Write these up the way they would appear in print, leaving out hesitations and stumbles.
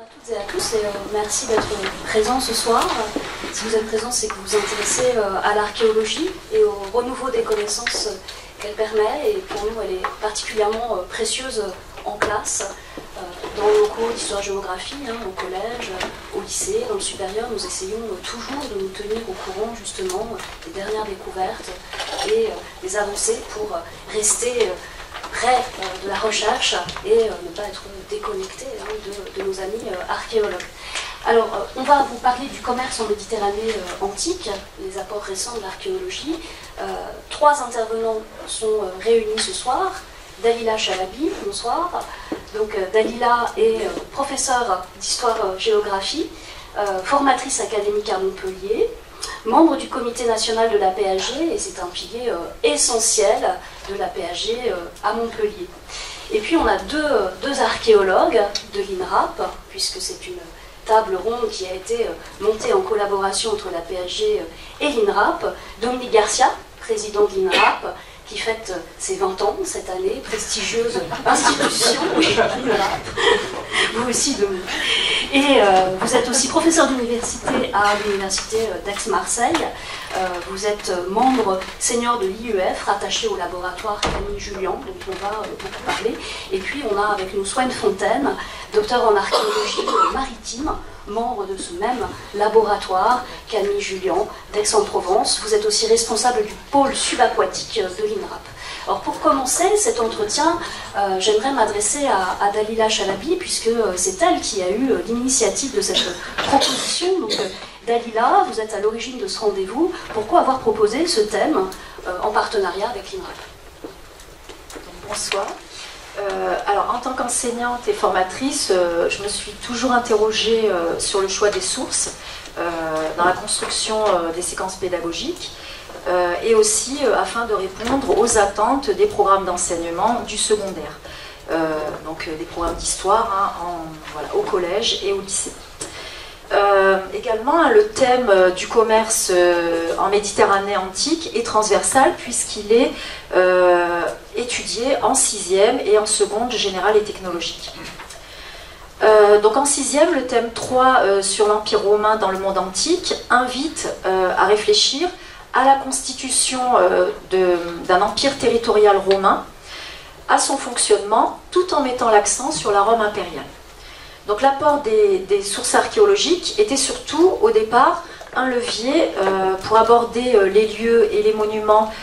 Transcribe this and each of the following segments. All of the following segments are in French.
À toutes et à tous, et merci d'être présents ce soir. Si vous êtes présents, c'est que vous vous intéressez à l'archéologie et au renouveau des connaissances qu'elle permet. Et pour nous, elle est particulièrement précieuse en classe, dans nos cours d'histoire-géographie, au collège, au lycée, dans le supérieur. Nous essayons toujours de nous tenir au courant justement des dernières découvertes et des avancées pour rester près de la recherche et ne pas être déconnecté de nos amis archéologues. Alors, on va vous parler du commerce en Méditerranée antique, les apports récents de l'archéologie. Trois intervenants sont réunis ce soir. Dalila Chalabi, bonsoir. Donc, Dalila est professeure d'histoire-géographie, formatrice académique à Montpellier, membre du comité national de la PAG, et c'est un pilier essentiel de la PAG à Montpellier. Et puis on a deux archéologues de l'INRAP, puisque c'est une table ronde qui a été montée en collaboration entre la PAG et l'INRAP. Dominique Garcia, président de l'INRAP, qui fête ses 20 ans cette année, prestigieuse institution, l'INRAP. Vous aussi, Dominique. Et vous êtes aussi professeur d'université à l'université d'Aix-Marseille. Vous êtes membre senior de l'IEF, rattaché au laboratoire Camille Jullian, dont on va beaucoup parler. Et puis on a avec nous Swan Fontaine, docteur en archéologie maritime, membre de ce même laboratoire Camille Jullian d'Aix-en-Provence. Vous êtes aussi responsable du pôle subaquatique de l'INRAP. Alors pour commencer cet entretien, j'aimerais m'adresser à Dalila Chalabi, puisque c'est elle qui a eu l'initiative de cette proposition. Donc Dalila, vous êtes à l'origine de ce rendez-vous. Pourquoi avoir proposé ce thème en partenariat avec l'INRAP? Bonsoir. Alors en tant qu'enseignante et formatrice, je me suis toujours interrogée sur le choix des sources dans la construction des séquences pédagogiques. Et aussi afin de répondre aux attentes des programmes d'enseignement du secondaire, donc des programmes d'histoire au collège et au lycée. Également, le thème du commerce en Méditerranée antique est transversal puisqu'il est étudié en 6e et en seconde générale et technologique. Donc en 6e, le thème 3 sur l'Empire romain dans le monde antique invite à réfléchir à la constitution d'un empire territorial romain, à son fonctionnement, tout en mettant l'accent sur la Rome impériale. Donc l'apport des sources archéologiques était surtout, au départ, un levier pour aborder les lieux et les monuments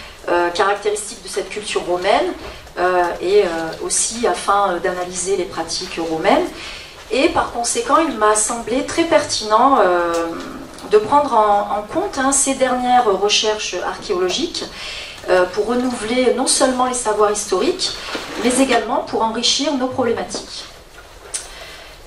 caractéristiques de cette culture romaine, et aussi afin d'analyser les pratiques romaines. Et par conséquent, il m'a semblé très pertinent de prendre en compte ces dernières recherches archéologiques pour renouveler non seulement les savoirs historiques, mais également pour enrichir nos problématiques.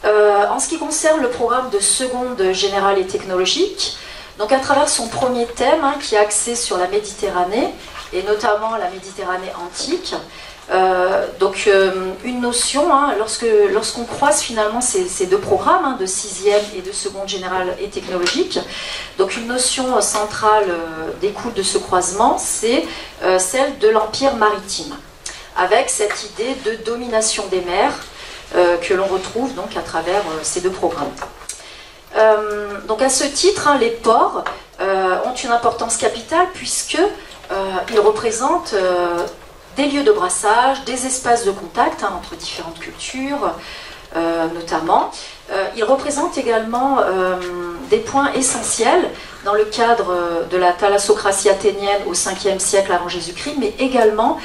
En ce qui concerne le programme de seconde générale et technologique, donc à travers son premier thème qui est axé sur la Méditerranée, et notamment la Méditerranée antique, donc une notion, lorsqu'on croise finalement ces deux programmes de 6e et de seconde générale et technologique, donc une notion centrale d'écoute de ce croisement, c'est celle de l'empire maritime, avec cette idée de domination des mers que l'on retrouve donc à travers ces deux programmes. Donc à ce titre, les ports ont une importance capitale puisqu'ils représentent des lieux de brassage, des espaces de contact entre différentes cultures, notamment. Ils représentent également des points essentiels dans le cadre de la thalassocratie athénienne au 5e siècle avant Jésus-Christ, mais également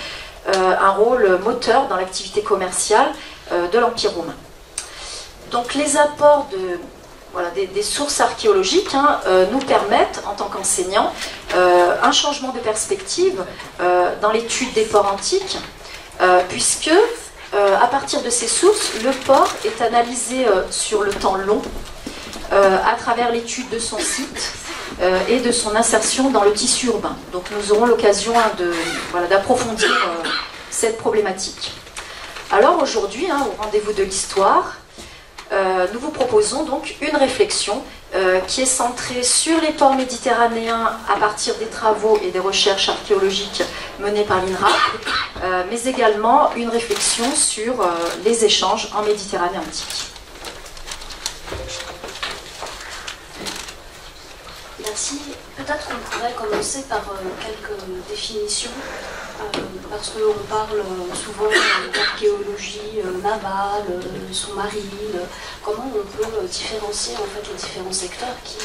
un rôle moteur dans l'activité commerciale de l'Empire romain. Donc les apports des sources archéologiques nous permettent, en tant qu'enseignants, un changement de perspective dans l'étude des ports antiques, puisque, à partir de ces sources, le port est analysé sur le temps long, à travers l'étude de son site et de son insertion dans le tissu urbain. Donc nous aurons l'occasion d'approfondir cette problématique. Alors aujourd'hui, au rendez-vous de l'histoire, nous vous proposons donc une réflexion qui est centrée sur les ports méditerranéens à partir des travaux et des recherches archéologiques menées par l'INRAP, mais également une réflexion sur les échanges en Méditerranée antique. voudrais commencer par quelques définitions, parce qu'on parle souvent d'archéologie navale, sous-marine. Comment on peut différencier en fait les différents secteurs qui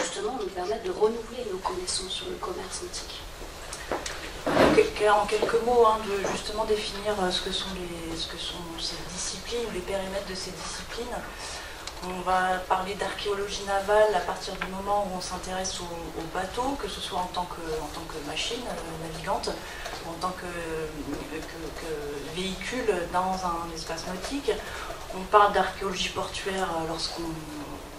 justement nous permettent de renouveler nos connaissances sur le commerce antique? En quelques mots, de justement définir ce que sont ces disciplines, les périmètres de ces disciplines. On va parler d'archéologie navale à partir du moment où on s'intéresse aux bateaux, que ce soit en tant que machine navigante, ou en tant que véhicule dans un espace nautique. On parle d'archéologie portuaire lorsqu'on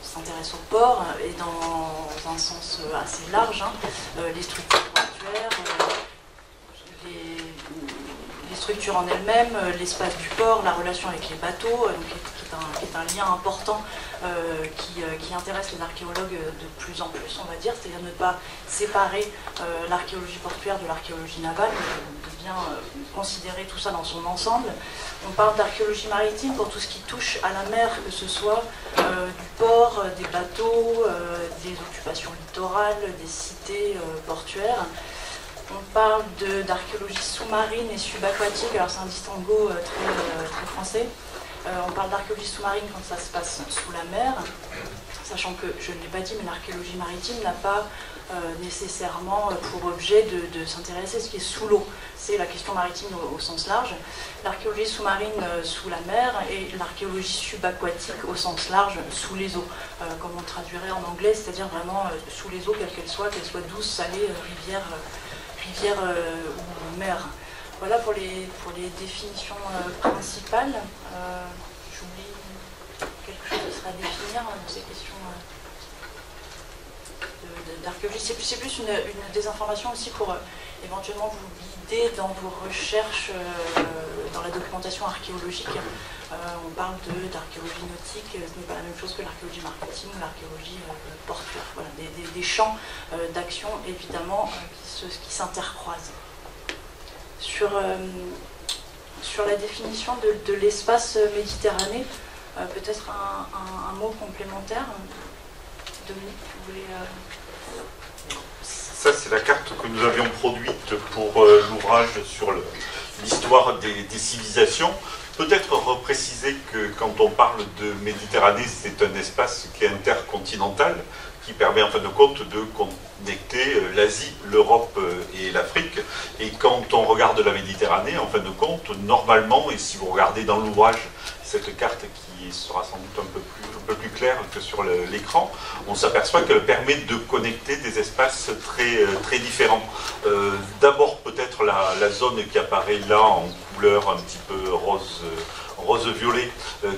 s'intéresse au port, et dans un sens assez large, les structures portuaires, les structures en elles-mêmes, l'espace du port, la relation avec les bateaux, qui est un lien important qui intéresse les archéologues de plus en plus, on va dire, c'est-à-dire ne pas séparer l'archéologie portuaire de l'archéologie navale, de bien considérer tout ça dans son ensemble. On parle d'archéologie maritime pour tout ce qui touche à la mer, que ce soit du port, des bateaux, des occupations littorales, des cités portuaires. On parle d'archéologie sous-marine et subaquatique, alors c'est un distinguo très français. On parle d'archéologie sous-marine quand ça se passe sous la mer, sachant que, je ne l'ai pas dit, mais l'archéologie maritime n'a pas nécessairement pour objet de s'intéresser à ce qui est sous l'eau. C'est la question maritime au sens large. L'archéologie sous-marine sous la mer et l'archéologie subaquatique au sens large sous les eaux, comme on traduirait en anglais, c'est-à-dire vraiment sous les eaux, quelles qu'elles soient douces, salées, rivières ou mer. Voilà pour les définitions principales. J'oublie quelque chose qui sera à définir dans ces questions d'archéologie. C'est plus une désinformation aussi pour éventuellement vous guider dans vos recherches dans la documentation archéologique. On parle d'archéologie nautique, ce n'est pas la même chose que l'archéologie maritime ou l'archéologie portuaire. Voilà, des champs d'action évidemment qui s'intercroisent. Sur la définition de l'espace méditerranéen, peut-être un mot complémentaire. Dominique, vous voulez... Ça, c'est la carte que nous avions produite pour l'ouvrage sur l'histoire des civilisations. Peut-être repréciser que quand on parle de Méditerranée, c'est un espace qui est intercontinental, qui permet en fin de compte de connecter l'Asie, l'Europe et l'Afrique. Et quand on regarde la Méditerranée, en fin de compte, normalement, et si vous regardez dans l'ouvrage cette carte qui sera sans doute un peu plus claire que sur l'écran, on s'aperçoit qu'elle permet de connecter des espaces très différents. D'abord peut-être la zone qui apparaît là en couleur un petit peu rose-violet,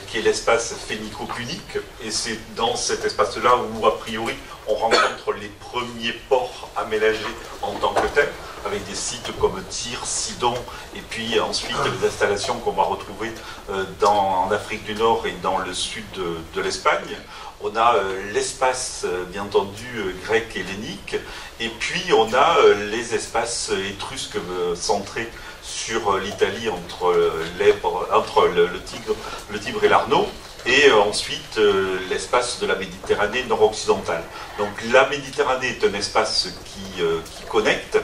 qui est l'espace phénico-punique, et c'est dans cet espace-là où, a priori, on rencontre les premiers ports aménagés en tant que tels, avec des sites comme Tyr, Sidon, et puis ensuite les installations qu'on va retrouver en Afrique du Nord et dans le sud de l'Espagne. On a l'espace, bien entendu, grec hellénique, et puis on a les espaces étrusques centrés sur l'Italie entre le Tibre et l'Arno, et ensuite l'espace de la Méditerranée nord-occidentale. Donc la Méditerranée est un espace qui connecte.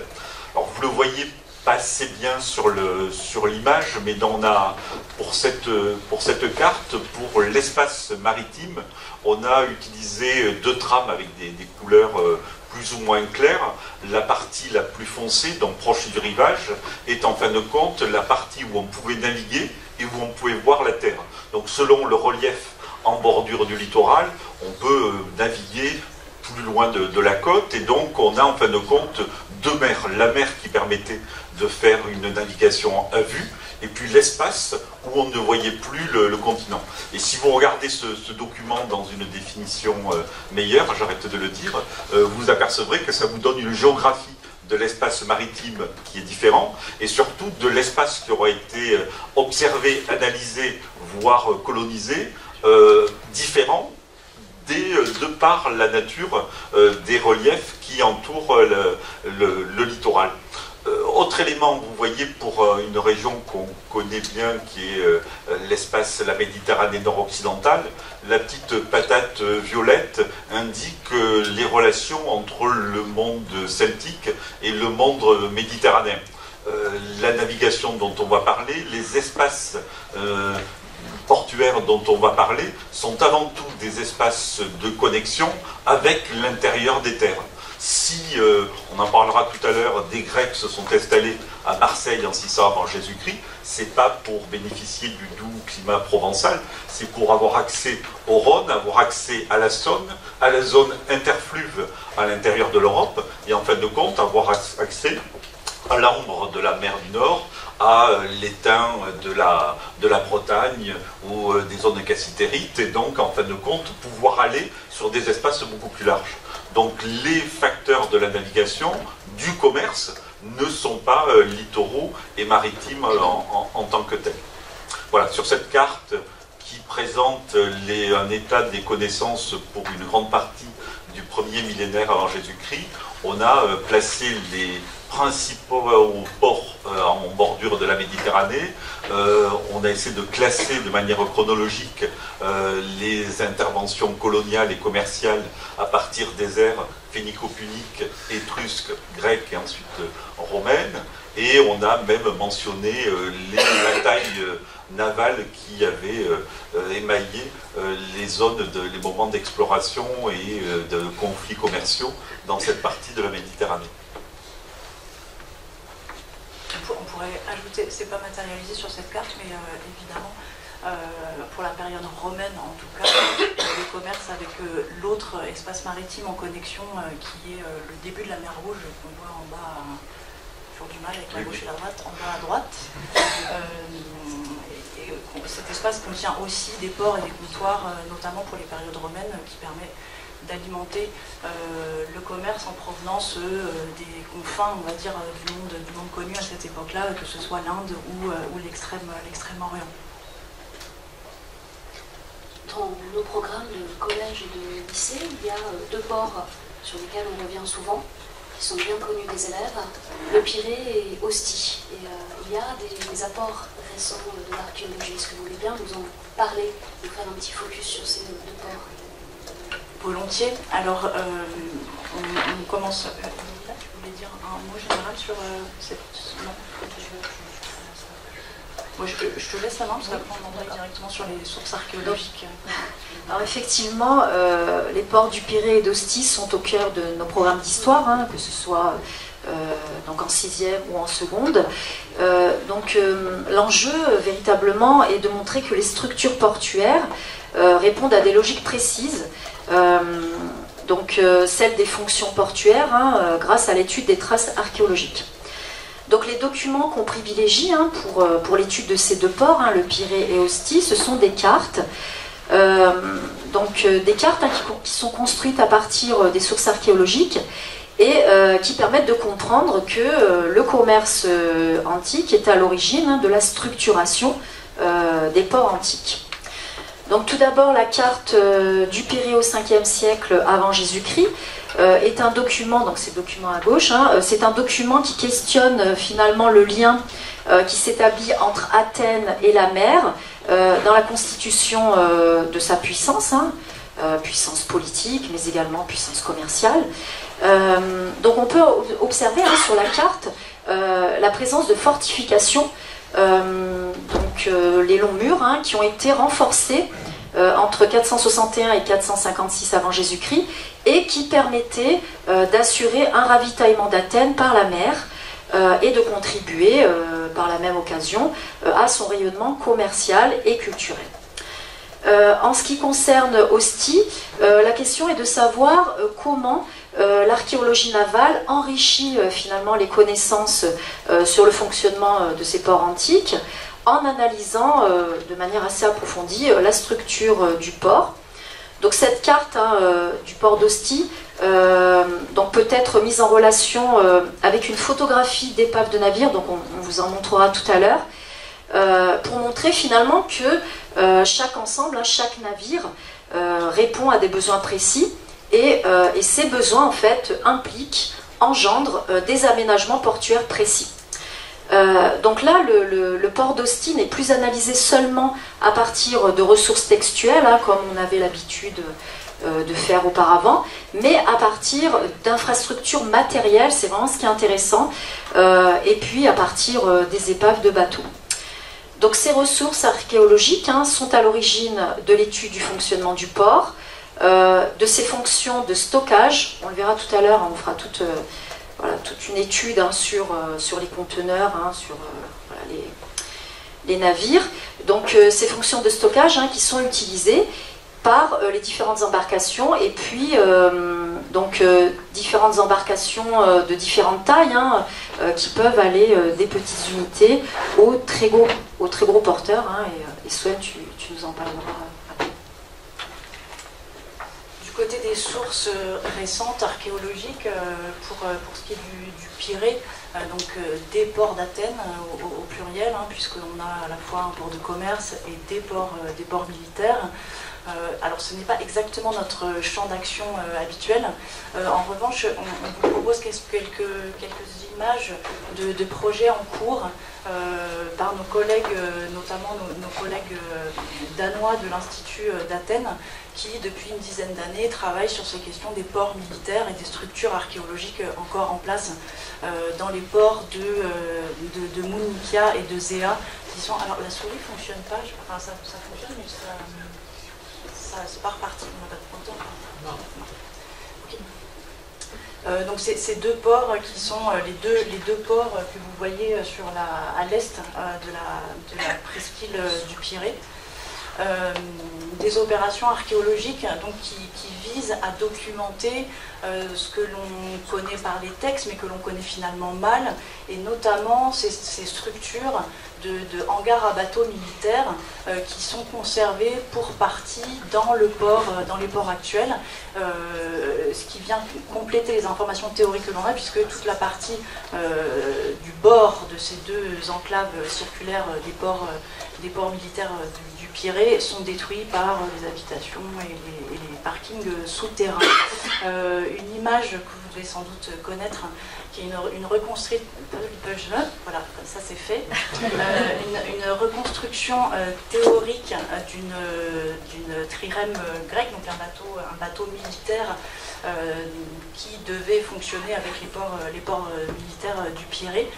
Alors vous le voyez pas assez bien sur l'image, mais on a pour cette carte, pour l'espace maritime, on a utilisé deux trames avec des couleurs plus ou moins claires. La partie la plus foncée, donc proche du rivage, est en fin de compte la partie où on pouvait naviguer et où on pouvait voir la terre. Donc selon le relief en bordure du littoral, on peut naviguer plus loin de la côte, et donc on a en fin de compte deux mers. La mer qui permettait de faire une navigation à vue, et puis l'espace où on ne voyait plus le continent. Et si vous regardez ce document dans une définition meilleure, j'arrête de le dire, vous apercevrez que ça vous donne une géographie de l'espace maritime qui est différent, et surtout de l'espace qui aura été observé, analysé, voire colonisé, différent, de par la nature des reliefs qui entourent le littoral. Autre élément, vous voyez, pour une région qu'on connaît bien, qui est l'espace, la Méditerranée nord-occidentale, la petite patate violette indique les relations entre le monde celtique et le monde méditerranéen. La navigation dont on va parler, les espaces portuaires dont on va parler, sont avant tout des espaces de connexion avec l'intérieur des terres. Si, on en parlera tout à l'heure, des Grecs se sont installés à Marseille en 600 avant Jésus-Christ, c'est pas pour bénéficier du doux climat provençal, c'est pour avoir accès au Rhône, avoir accès à la Saône, à la zone interfluve à l'intérieur de l'Europe, et en fin de compte, avoir accès à l'ambre de la mer du Nord, à l'étain de la Bretagne ou des zones cassitérites, et donc, en fin de compte, pouvoir aller sur des espaces beaucoup plus larges. Donc les facteurs de la navigation, du commerce, ne sont pas littoraux et maritimes en tant que tels. Voilà, sur cette carte qui présente un état des connaissances pour une grande partie du premier millénaire avant Jésus-Christ, on a placé les principaux ports en bordure de la Méditerranée. On a essayé de classer de manière chronologique les interventions coloniales et commerciales à partir des ères phénico-puniques, étrusques, grecques et ensuite romaines. Et on a même mentionné les batailles navales qui avaient émaillé les zones, les moments d'exploration et de conflits commerciaux dans cette partie de la Méditerranée. On pourrait ajouter, c'est pas matérialisé sur cette carte, mais évidemment, pour la période romaine en tout cas, le commerce avec l'autre espace maritime en connexion qui est le début de la mer Rouge, qu'on voit en bas, toujours du mal avec la gauche et la droite, en bas à droite. Cet espace contient aussi des ports et des comptoirs, notamment pour les périodes romaines, qui permet d'alimenter le commerce en provenance des confins, on va dire, du monde connu à cette époque-là, que ce soit l'Inde ou l'Extrême-Orient. Dans nos programmes de collège et de lycée, il y a deux ports sur lesquels on revient souvent, qui sont bien connus des élèves, le Pirée et Ostie. Et il y a des apports récents de l'archéologie. Est-ce que vous voulez bien nous en parler, nous faire un petit focus sur ces deux ports? Volontiers. Alors, on commence. Tu voulais dire un mot général sur cette. Non. Moi, je te laisse la main, parce qu'après on envoie directement sur les sources archéologiques. Alors effectivement, les ports du Pirée et d'Ostie sont au cœur de nos programmes d'histoire, hein, que ce soit donc en 6e ou en seconde. L'enjeu véritablement est de montrer que les structures portuaires répondent à des logiques précises, celles des fonctions portuaires, hein, grâce à l'étude des traces archéologiques. Donc les documents qu'on privilégie pour l'étude de ces deux ports, le Pirée et Ostie, ce sont des cartes. Des cartes qui sont construites à partir des sources archéologiques et qui permettent de comprendre que le commerce antique est à l'origine de la structuration des ports antiques. Donc tout d'abord, la carte du Pirée au 5e siècle avant Jésus-Christ est un document, donc c'est le document à gauche, c'est un document qui questionne finalement le lien qui s'établit entre Athènes et la mer dans la constitution de sa puissance, puissance politique, mais également puissance commerciale. Donc on peut observer sur la carte la présence de fortifications, les longs murs qui ont été renforcés entre 461 et 456 avant Jésus-Christ et qui permettaient d'assurer un ravitaillement d'Athènes par la mer et de contribuer par la même occasion à son rayonnement commercial et culturel. En ce qui concerne Ostie, la question est de savoir comment l'archéologie navale enrichit finalement les connaissances sur le fonctionnement de ces ports antiques en analysant de manière assez approfondie la structure du port. Donc cette carte du port d'Ostie peut être mise en relation avec une photographie d'épave de navire, donc on vous en montrera tout à l'heure, pour montrer finalement que chaque ensemble, chaque navire répond à des besoins précis et ces besoins en fait impliquent engendre des aménagements portuaires précis. Donc là, le port d'Osty n'est plus analysé seulement à partir de ressources textuelles, hein, comme on avait l'habitude de faire auparavant, mais à partir d'infrastructures matérielles, c'est vraiment ce qui est intéressant, et puis à partir des épaves de bateaux. Donc ces ressources archéologiques hein, sont à l'origine de l'étude du fonctionnement du port, de ses fonctions de stockage, on le verra tout à l'heure, on fera toute une étude hein, sur les conteneurs, hein, sur voilà, les navires. Donc ces fonctions de stockage hein, qui sont utilisées par les différentes embarcations et puis différentes embarcations de différentes tailles hein, qui peuvent aller des petites unités aux très gros porteurs hein, et Swen, tu nous en parleras après. Du côté des sources récentes archéologiques pour ce qui est du Pirée, des ports d'Athènes au pluriel hein, puisqu'on a à la fois un port de commerce et des ports militaires. Alors ce n'est pas exactement notre champ d'action habituel. En revanche, on vous propose quelques images de projets en cours par nos collègues, notamment nos collègues danois de l'Institut d'Athènes, qui depuis une dizaine d'années travaillent sur ces questions des ports militaires et des structures archéologiques encore en place dans les ports de Mounikia et de Zéa. Alors la souris ne fonctionne pas, enfin, ça fonctionne, mais c'est pas reparti, on n'a pas de temps. Non. Okay. Donc ces deux ports qui sont les deux ports que vous voyez à l'est de la presqu'île du Pirée. Des opérations archéologiques donc, qui visent à documenter ce que l'on connaît par les textes mais que l'on connaît finalement mal, et notamment ces structures de hangars à bateaux militaires qui sont conservés pour partie dans les ports actuels, ce qui vient compléter les informations théoriques que l'on a, puisque toute la partie du bord de ces deux enclaves circulaires des ports militaires du Pirée sont détruits par les habitations et les parkings souterrains. Une image que vous devez sans doute connaître, qui est une reconstruction, voilà, ça c'est fait, une reconstruction théorique d'une trirème grecque, donc un bateau militaire qui devait fonctionner avec les ports militaires du Pirée,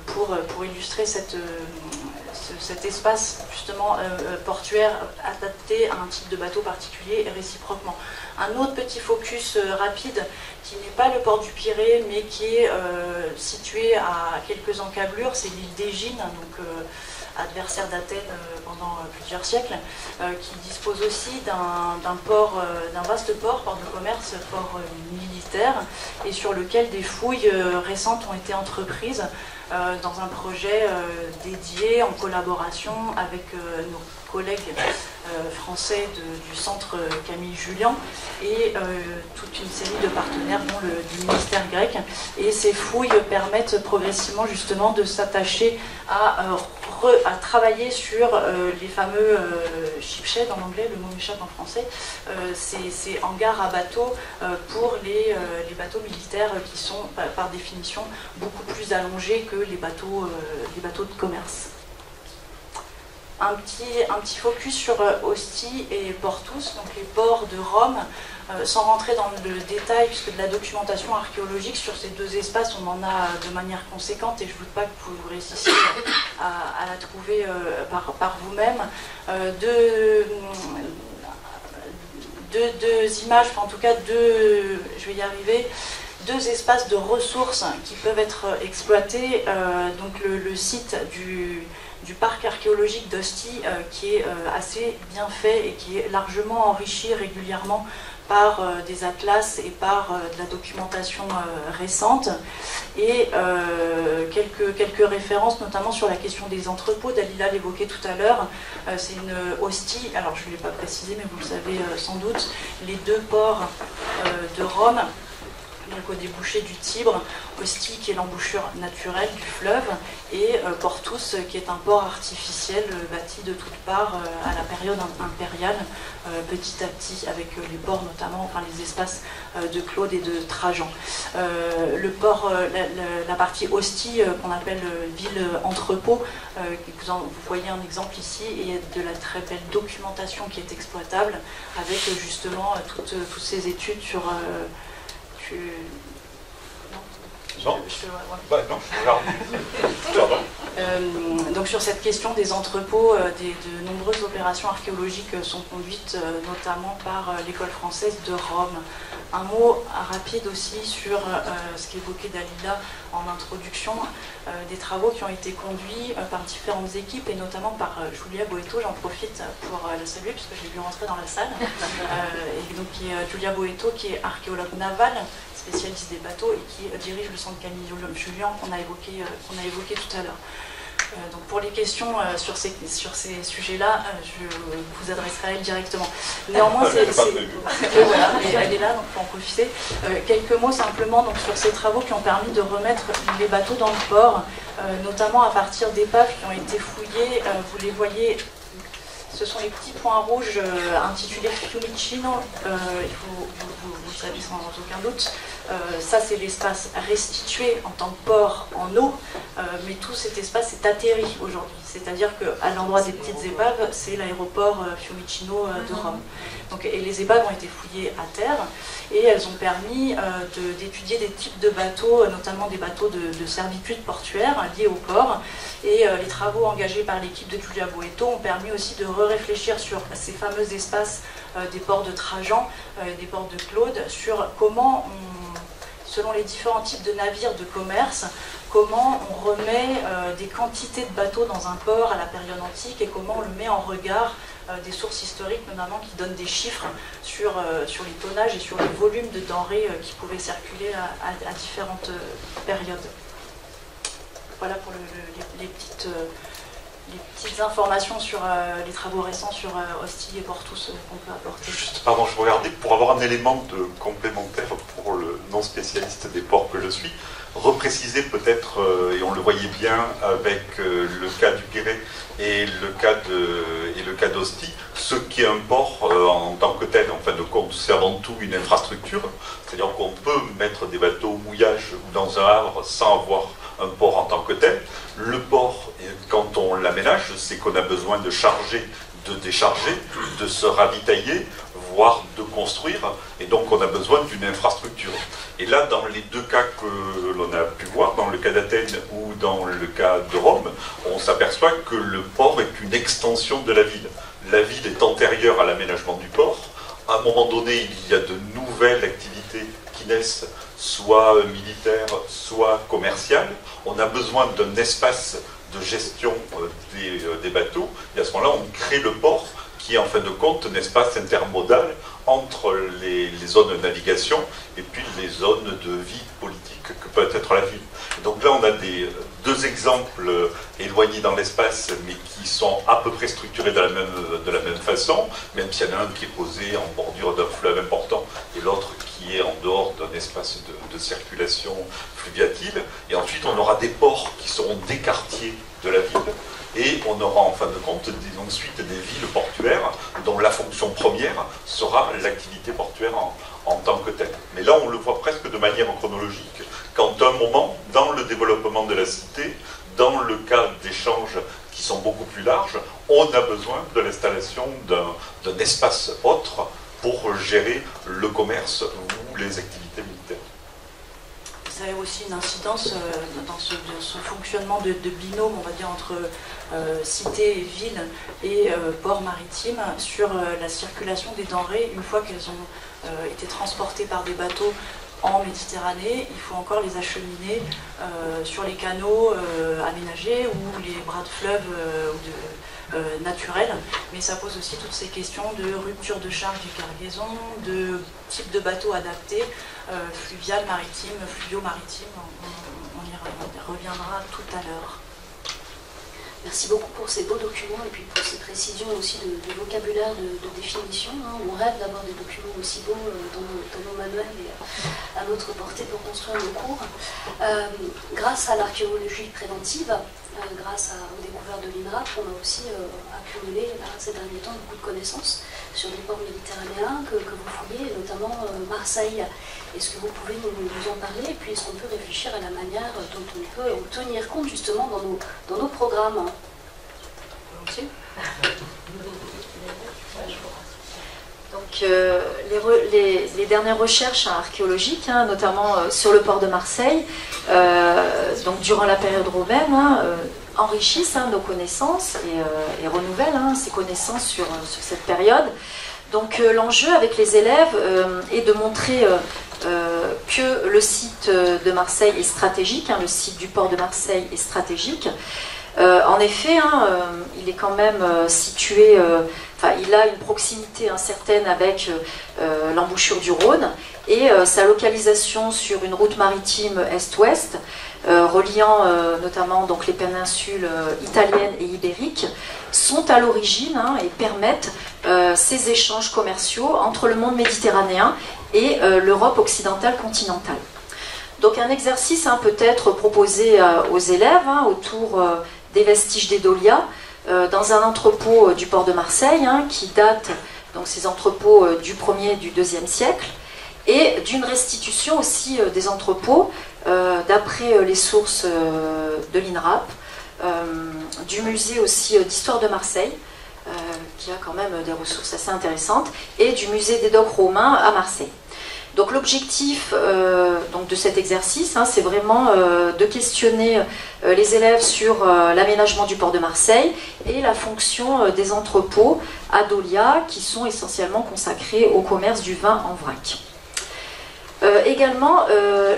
pour illustrer cet espace justement portuaire adapté à un type de bateau particulier et réciproquement. Un autre petit focus rapide qui n'est pas le port du Pirée mais qui est situé à quelques encablures, c'est l'île d'Égine, donc adversaire d'Athènes pendant plusieurs siècles, qui dispose aussi d'un vaste port de commerce, port militaire, et sur lequel des fouilles récentes ont été entreprises dans un projet dédié en collaboration avec nos collègues français du centre Camille Jullian et toute une série de partenaires dont du ministère grec. Et ces fouilles permettent progressivement justement de s'attacher à travailler sur les fameux shipshed en anglais, le mot m'échappe en français, ces hangars à bateaux pour les bateaux militaires qui sont par définition beaucoup plus allongés que les bateaux de commerce. Un petit focus sur Ostie et Portus, donc les ports de Rome, sans rentrer dans le détail, puisque de la documentation archéologique sur ces deux espaces, on en a de manière conséquente, et je ne doute pas que vous réussissiez à la trouver par vous-même. Deux images, enfin, en tout cas je vais y arriver, deux espaces de ressources qui peuvent être exploités, donc le site du parc archéologique d'Ostie qui est assez bien fait et qui est largement enrichi régulièrement par des atlas et par de la documentation récente, et quelques références notamment sur la question des entrepôts. Dalila l'évoquait tout à l'heure, c'est une Ostie, alors je ne l'ai pas précisé mais vous le savez sans doute, les deux ports de Rome donc au débouché du Tibre, Ostie qui est l'embouchure naturelle du fleuve, et Portus qui est un port artificiel bâti de toutes parts à la période impériale, petit à petit, avec les ports notamment, enfin les espaces de Claude et de Trajan. Le port, la partie Ostie qu'on appelle ville entrepôt, vous voyez un exemple ici, et de la très belle documentation qui est exploitable, avec justement toutes ces études sur... Donc sur cette question des entrepôts, de nombreuses opérations archéologiques sont conduites notamment par l'école française de Rome. Un mot rapide aussi sur ce qu'évoquait Dalila en introduction, des travaux qui ont été conduits par différentes équipes et notamment par Giulia Boeto. J'en profite pour la saluer puisque j'ai vu rentrer dans la salle. Et donc Giulia Boeto qui est archéologue naval, spécialiste des bateaux et qui dirige le centre Camille Julien qu'on a évoqué tout à l'heure. Donc pour les questions sur ces sujets-là, je vous adresserai à elle directement. Néanmoins, voilà, elle est là, donc il faut en profiter. Quelques mots simplement donc, sur ces travaux qui ont permis de remettre les bateaux dans le port, notamment à partir d'épaves qui ont été fouillées. Vous les voyez, ce sont les petits points rouges intitulés Fiumicino. Vous savez sans aucun doute. Ça, c'est l'espace restitué en tant que port en eau, mais tout cet espace est atterri aujourd'hui. C'est-à-dire qu'à l'endroit des petites épaves, c'est l'aéroport Fiumicino de Rome. Donc, et les épaves ont été fouillées à terre et elles ont permis d'étudier des types de bateaux, notamment des bateaux de servitude portuaire liés au port. Et les travaux engagés par l'équipe de Giulia Boeto ont permis aussi de réfléchir sur ces fameux espaces des ports de Trajan, des ports de Claude, sur comment selon les différents types de navires de commerce, comment on remet des quantités de bateaux dans un port à la période antique et comment on le met en regard des sources historiques, notamment qui donnent des chiffres sur les tonnages et sur les volumes de denrées qui pouvaient circuler à différentes périodes. Voilà pour les petites informations sur les travaux récents sur Ostie et Portus qu'on peut apporter. Juste, pardon, je regardais pour avoir un élément de complémentaire pour le non-spécialiste des ports que je suis, repréciser peut-être, et on le voyait bien avec le cas du Guéret et le cas d'Ostie, ce qui est un port en tant que tel, en fin de compte, c'est avant tout une infrastructure, c'est-à-dire qu'on peut mettre des bateaux au mouillage ou dans un havre sans avoir un port en tant que tel. Le port, quand on l'aménage, c'est qu'on a besoin de charger, de décharger, de se ravitailler, voire de construire, et donc on a besoin d'une infrastructure. Et là, dans les deux cas que l'on a pu voir, dans le cas d'Athènes ou dans le cas de Rome, on s'aperçoit que le port est une extension de la ville. La ville est antérieure à l'aménagement du port. À un moment donné, il y a de nouvelles activités qui naissent, soit militaires, soit commerciales. On a besoin d'un espace de gestion des bateaux, et à ce moment-là, on crée le port, qui est en fin de compte un espace intermodal entre les zones de navigation et puis les zones de vie politique que peut être la ville. Donc là, on a deux exemples éloignés dans l'espace, mais qui sont à peu près structurés de la même façon, même s'il y en a un qui est posé en bordure d'un fleuve important et l'autre qui est en dehors d'un espace de circulation fluviatile. Et ensuite, on aura des ports qui seront des quartiers de la ville. Et on aura en fin de compte ensuite des villes portuaires dont la fonction première sera l'activité portuaire en tant que telle. Mais là, on le voit presque de manière chronologique, qu'en un moment, dans le développement de la cité, dans le cas d'échanges qui sont beaucoup plus larges, on a besoin de l'installation d'un espace autre pour gérer le commerce ou les activités militaires. Ça a aussi une incidence dans ce fonctionnement de binôme, on va dire, entre cité et ville et port maritime sur la circulation des denrées. Une fois qu'elles ont été transportées par des bateaux en Méditerranée, il faut encore les acheminer sur les canaux aménagés ou les bras de fleuve naturels. Mais ça pose aussi toutes ces questions de rupture de charge des cargaisons, de type de bateau adapté, fluvial, maritime, fluvio-maritime. On y reviendra tout à l'heure. Merci beaucoup pour ces beaux documents et puis pour ces précisions aussi de vocabulaire, de définition. On rêve d'avoir des documents aussi beaux dans nos manuels et à notre portée pour construire nos cours. Grâce à l'archéologie préventive, grâce aux découvertes de l'INRAP, on a aussi accumulé ces derniers temps beaucoup de connaissances sur des ports méditerranéens que vous fouillez, et notamment Marseille. Est-ce que vous pouvez nous en parler? Et puis est-ce qu'on peut réfléchir à la manière dont on peut en tenir compte justement dans nos programmes? Donc les dernières recherches archéologiques, notamment sur le port de Marseille, donc durant la période romaine, enrichissent nos connaissances et renouvellent ces connaissances sur cette période. Donc l'enjeu avec les élèves est de montrer que le site de Marseille est stratégique, le site du port de Marseille est stratégique. En effet, il est quand même situé, il a une proximité certaine avec l'embouchure du Rhône et sa localisation sur une route maritime est-ouest, reliant notamment donc, les péninsules italiennes et ibériques, sont à l'origine et permettent ces échanges commerciaux entre le monde méditerranéen et l'Europe occidentale continentale. Donc un exercice peut être proposé aux élèves autour des vestiges des Dolias, dans un entrepôt du port de Marseille, qui date, donc ces entrepôts du 1er et du 2e siècle, et d'une restitution aussi des entrepôts, d'après les sources de l'INRAP, du musée aussi d'histoire de Marseille, qui a quand même des ressources assez intéressantes, et du musée des docks romains à Marseille. Donc l'objectif donc de cet exercice, c'est vraiment de questionner les élèves sur l'aménagement du port de Marseille et la fonction des entrepôts à Dolia, qui sont essentiellement consacrés au commerce du vin en vrac. Également,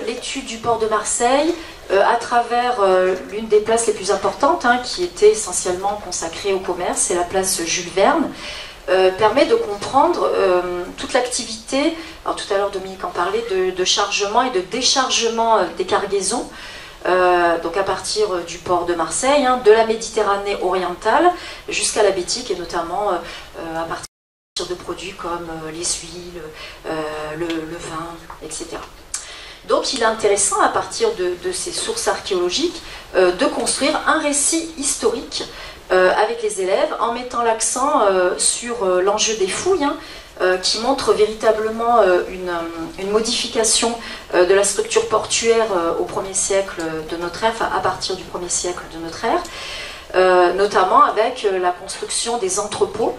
l'étude du port de Marseille, à travers l'une des places les plus importantes, qui était essentiellement consacrée au commerce, c'est la place Jules Verne, permet de comprendre toute l'activité, alors tout à l'heure Dominique en parlait, de chargement et de déchargement des cargaisons, donc à partir du port de Marseille, de la Méditerranée orientale jusqu'à la Bétique, et notamment à partir de produits comme les huiles, le vin, etc. Donc il est intéressant, à partir de ces sources archéologiques, de construire un récit historique avec les élèves, en mettant l'accent sur l'enjeu des fouilles, qui montre véritablement une modification de la structure portuaire au 1er siècle de notre ère, à partir du 1er siècle de notre ère, notamment avec la construction des entrepôts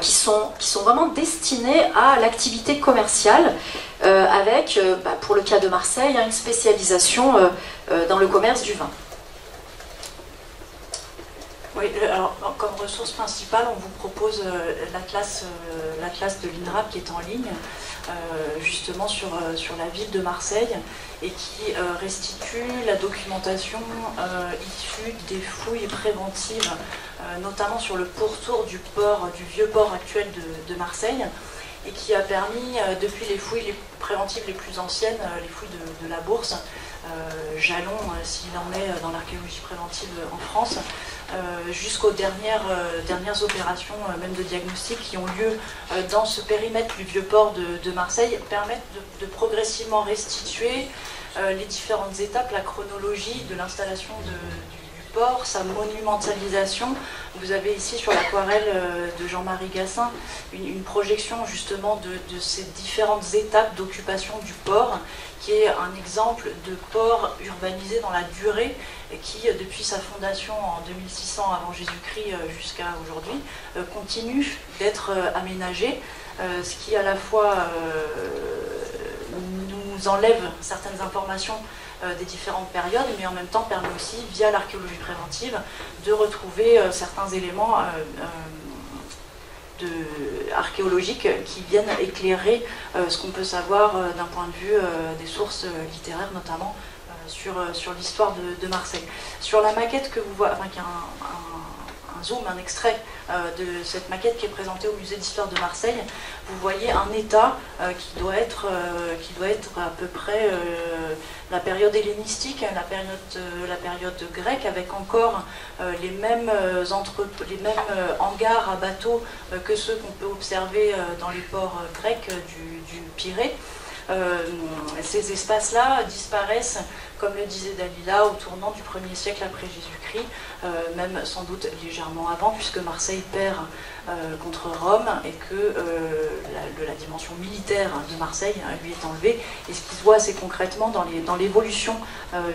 qui sont vraiment destinés à l'activité commerciale, avec, pour le cas de Marseille, une spécialisation dans le commerce du vin. Oui, alors comme ressource principale, on vous propose l'atlas de l'INRAP qui est en ligne, justement sur la ville de Marseille, et qui restitue la documentation issue des fouilles préventives, notamment sur le pourtour du vieux port actuel de Marseille, et qui a permis, depuis les fouilles préventives les plus anciennes, les fouilles de la Bourse, jalon s'il en est dans l'archéologie préventive en France, jusqu'aux dernières opérations, même de diagnostic, qui ont lieu dans ce périmètre du vieux port de Marseille, permettent de progressivement restituer les différentes étapes, la chronologie de l'installation du port, sa monumentalisation. Vous avez ici sur l'aquarelle de Jean-Marie Gassin une projection justement de ces différentes étapes d'occupation du port, qui est un exemple de port urbanisé dans la durée, et qui, depuis sa fondation en 2600 avant Jésus-Christ jusqu'à aujourd'hui, continue d'être aménagé, ce qui à la fois nous enlève certaines informations des différentes périodes, mais en même temps permet aussi, via l'archéologie préventive, de retrouver certains éléments archéologiques qui viennent éclairer ce qu'on peut savoir d'un point de vue des sources littéraires, notamment sur l'histoire de Marseille. Sur la maquette que vous voyez, enfin, qui est un zoom, un extrait de cette maquette qui est présentée au musée d'histoire de Marseille, vous voyez un état qui doit être à peu près la période hellénistique, la période grecque, avec encore les mêmes hangars à bateaux que ceux qu'on peut observer dans les ports grecs du Pirée. Ces espaces-là disparaissent, comme le disait Dalila, au tournant du 1er siècle après Jésus-Christ, même sans doute légèrement avant, puisque Marseille perd contre Rome et que la dimension militaire de Marseille lui est enlevée. Et ce qui se voit assez concrètement dans l'évolution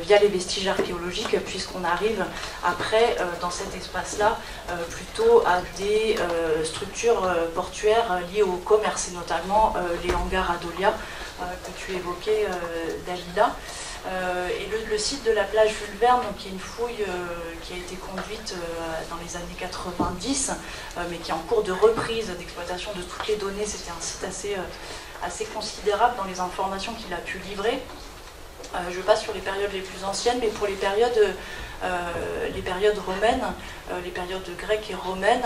via les vestiges archéologiques, puisqu'on arrive après, dans cet espace-là, plutôt à des structures portuaires liées au commerce, et notamment les hangars à Dolia, que tu évoquais, Dalila. Et le site de la plage Jules Verne, donc, qui est une fouille qui a été conduite dans les années 90, mais qui est en cours de reprise d'exploitation de toutes les données. C'était un site assez considérable dans les informations qu'il a pu livrer. Je passe sur les périodes les plus anciennes, mais pour les périodes romaines, les périodes grecques et romaines,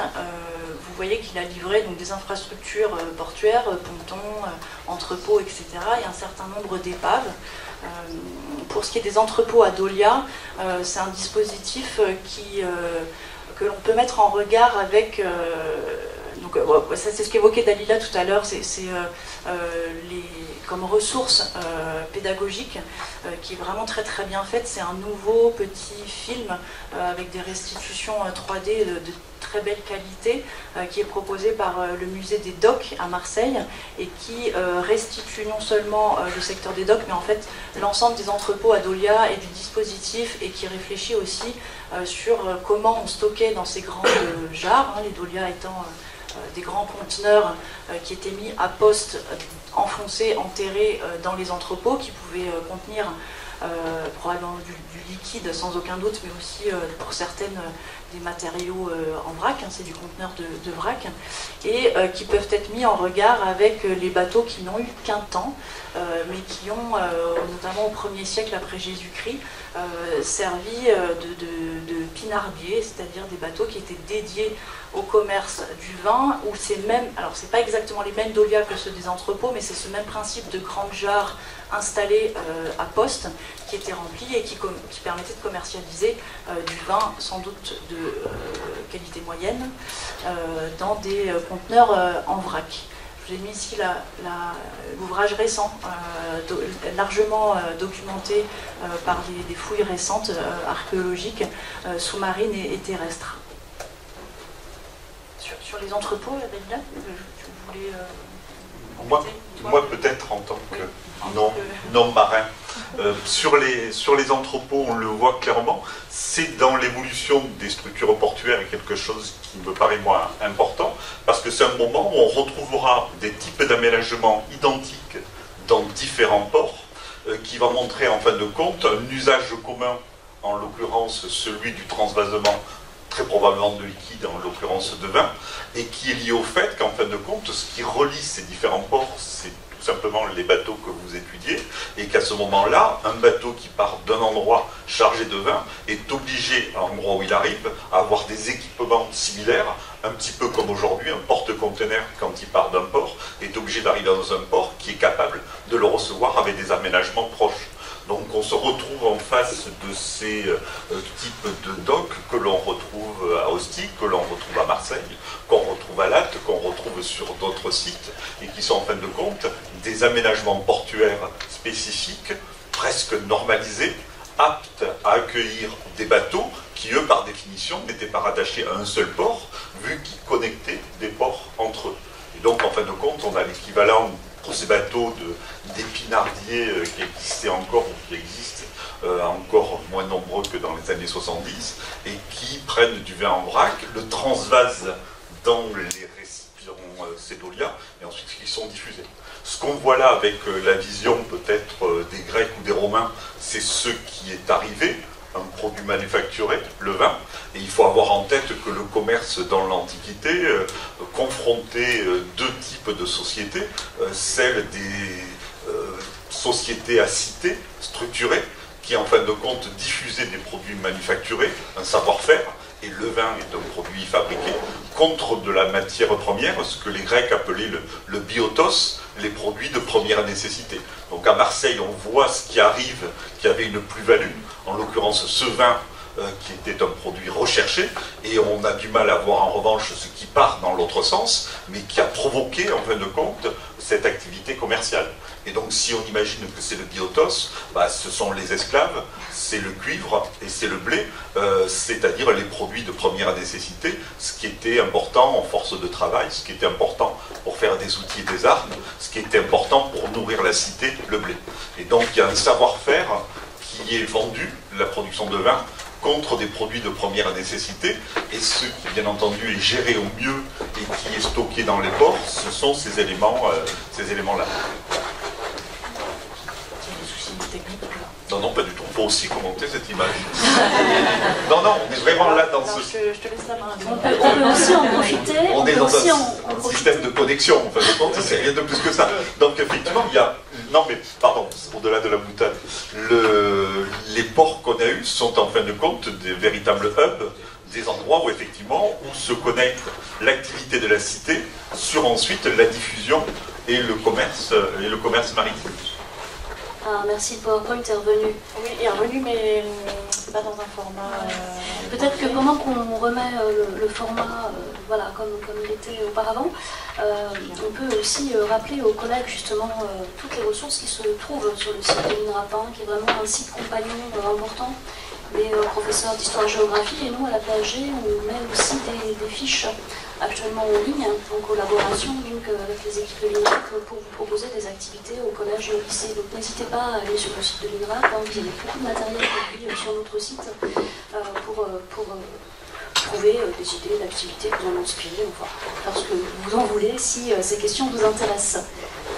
vous voyez qu'il a livré donc, des infrastructures portuaires, pontons, entrepôts, etc., et un certain nombre d'épaves. Pour ce qui est des entrepôts à Dolia, c'est un dispositif que l'on peut mettre en regard avec... c'est ce qu'évoquait Dalila tout à l'heure, comme ressource pédagogique qui est vraiment très très bien faite. C'est un nouveau petit film avec des restitutions 3D de très belle qualité qui est proposé par le musée des docks à Marseille et qui restitue non seulement le secteur des docks mais en fait l'ensemble des entrepôts à Dolia et du dispositif, et qui réfléchit aussi sur comment on stockait dans ces grandes jarres, les Dolia étant des grands conteneurs qui étaient mis à poste, enfoncés, enterrés dans les entrepôts, qui pouvaient contenir probablement du liquide sans aucun doute, mais aussi pour certaines des matériaux en vrac, c'est du conteneur de vrac, et qui peuvent être mis en regard avec les bateaux qui n'ont eu qu'un temps, mais qui ont, notamment au 1er siècle après Jésus-Christ, servi de pinardiers, c'est-à-dire des bateaux qui étaient dédiés au commerce du vin, où c'est même, alors c'est pas exactement les mêmes dolia que ceux des entrepôts, mais c'est ce même principe de grandes jarres installées à poste qui étaient remplies et qui permettaient de commercialiser du vin sans doute de qualité moyenne dans des conteneurs en vrac. Je vous ai mis ici l'ouvrage récent, largement documenté par des fouilles récentes archéologiques, sous-marines et terrestres. Sur les entrepôts, Dalila, tu voulais... Moi peut-être en tant que non-marin. Sur les entrepôts, on le voit clairement, c'est dans l'évolution des structures portuaires quelque chose qui me paraît moi important, parce que c'est un moment où on retrouvera des types d'aménagements identiques dans différents ports, qui va montrer en fin de compte un usage commun, en l'occurrence celui du transvasement, très probablement de liquide, en l'occurrence de vin, et qui est lié au fait qu'en fin de compte, ce qui relie ces différents ports, c'est tout simplement les bateaux que vous étudiez, et qu'à ce moment-là, un bateau qui part d'un endroit chargé de vin est obligé, à l'endroit où il arrive, à avoir des équipements similaires, un petit peu comme aujourd'hui, un porte-conteneur, quand il part d'un port, est obligé d'arriver dans un port qui est capable de le recevoir avec des aménagements proches. Donc on se retrouve en face de ces types de docks que l'on retrouve à Ostie, que l'on retrouve à Marseille, qu'on retrouve à Latte, qu'on retrouve sur d'autres sites, et qui sont en fin de compte des aménagements portuaires spécifiques, presque normalisés, aptes à accueillir des bateaux qui, eux, par définition, n'étaient pas rattachés à un seul port, vu qu'ils connectaient des ports entre eux. Et donc, en fin de compte, on a l'équivalent pour ces bateaux d'épinardiers qui existaient encore, ou qui existent encore moins nombreux que dans les années 70, et qui prennent du vin en vrac, le transvasent dans les récipients cédolia, et ensuite ils sont diffusés. Ce qu'on voit là avec la vision peut-être des Grecs ou des Romains, c'est ce qui est arrivé, un produit manufacturé, le vin, et il faut avoir en tête que le commerce dans l'Antiquité confrontait deux types de sociétés, celle des sociétés à cité, structurées, qui en fin de compte diffusaient des produits manufacturés, un savoir-faire, et le vin est un produit fabriqué, contre de la matière première, ce que les Grecs appelaient le biotos, les produits de première nécessité. Donc à Marseille, on voit ce qui arrive, qui avait une plus-value, en l'occurrence ce vin qui était un produit recherché, et on a du mal à voir en revanche ce qui part dans l'autre sens, mais qui a provoqué en fin de compte cette activité commerciale. Et donc si on imagine que c'est le biotos, bah, ce sont les esclaves, c'est le cuivre et c'est le blé, c'est-à-dire les produits de première nécessité, ce qui était important en force de travail, ce qui était important pour faire des outils et des armes, ce qui était important pour nourrir la cité, le blé. Et donc il y a un savoir-faire qui est vendu, la production de vin, contre des produits de première nécessité, et ce qui bien entendu est géré au mieux et qui est stocké dans les ports, ce sont ces éléments-là. Technique. Non, non, pas du tout. On peut aussi commenter cette image. Non, non, on est vraiment là dans ce... Je te laisse la main. On peut aussi en profiter. On est peut dans aussi un système de connexion, en fin de compte, c'est rien de plus que ça. Donc effectivement, il y a... Non mais, pardon, au-delà de la boutade, les ports qu'on a eus sont en fin de compte des véritables hubs, des endroits où effectivement, où se connecte l'activité de la cité sur ensuite la diffusion et le commerce maritime. Ah, merci, le PowerPoint est revenu. Oui, il est revenu, mais pas dans un format... Peut-être que pendant qu'on remet le format voilà, comme il était auparavant, on peut aussi rappeler aux collègues justement toutes les ressources qui se trouvent sur le site de l'INRAP, qui est vraiment un site compagnon important des professeurs d'histoire-géographie. Et nous, à la PHG, on met aussi des fiches actuellement en ligne, en collaboration donc, avec les équipes de l'INRAP, pour vous proposer des activités au collège et au lycée. Donc n'hésitez pas à aller sur le site de l'INRAP, vous avez beaucoup de matériel gratuit sur notre site pour trouver des idées d'activités qui vous en inspirent, enfin, parce que vous en voulez, si ces questions vous intéressent.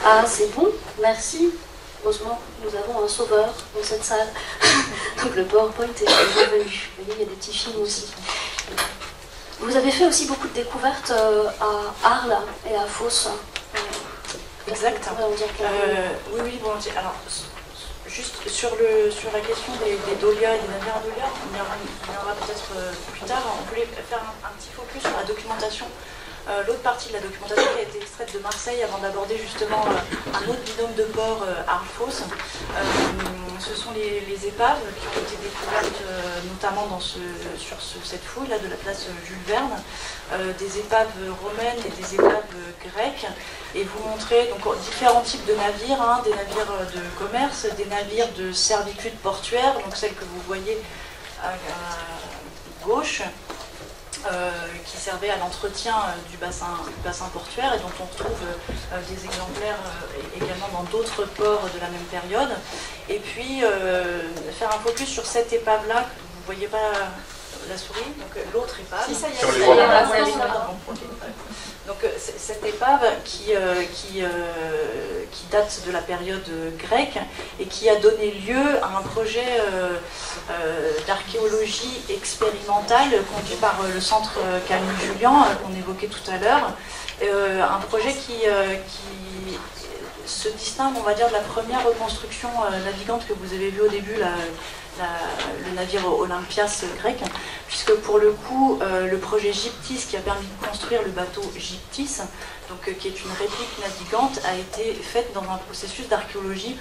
Ah, c'est bon, merci. Heureusement, nous avons un sauveur dans cette salle. Donc le PowerPoint est revenu. Vous voyez, il y a des petits films aussi. Vous avez fait aussi beaucoup de découvertes à Arles et à Fos. Exact. Oui, volontiers. Alors, juste sur la question des dolias et des navires à dolias, on y reviendra peut-être plus tard. On voulait faire un petit focus sur la documentation. L'autre partie de la documentation qui a été extraite de Marseille avant d'aborder justement un autre binôme de port, Arles-Fos. Ce sont les épaves qui ont été découvertes notamment sur cette fouille là, de la place Jules Verne, des épaves romaines et des épaves grecques, et vous montrer donc, différents types de navires, hein, des navires de commerce, des navires de servitude portuaire, donc celles que vous voyez à gauche, qui servait à l'entretien du bassin portuaire et dont on retrouve des exemplaires également dans d'autres ports de la même période. Et puis faire un focus sur cette épave-là, vous ne voyez pas la souris, donc l'autre épave. Si, ça y est, on les voit. Donc cette épave qui date de la période grecque et qui a donné lieu à un projet d'archéologie expérimentale conduit par le centre Camille Jullian qu'on évoquait tout à l'heure. Un projet qui se distingue, on va dire, de la première reconstruction navigante que vous avez vue au début, le navire Olympias grec, puisque pour le coup, le projet Gyptis qui a permis de construire le bateau Gyptis, donc, qui est une réplique navigante, a été faite dans un processus d'archéologie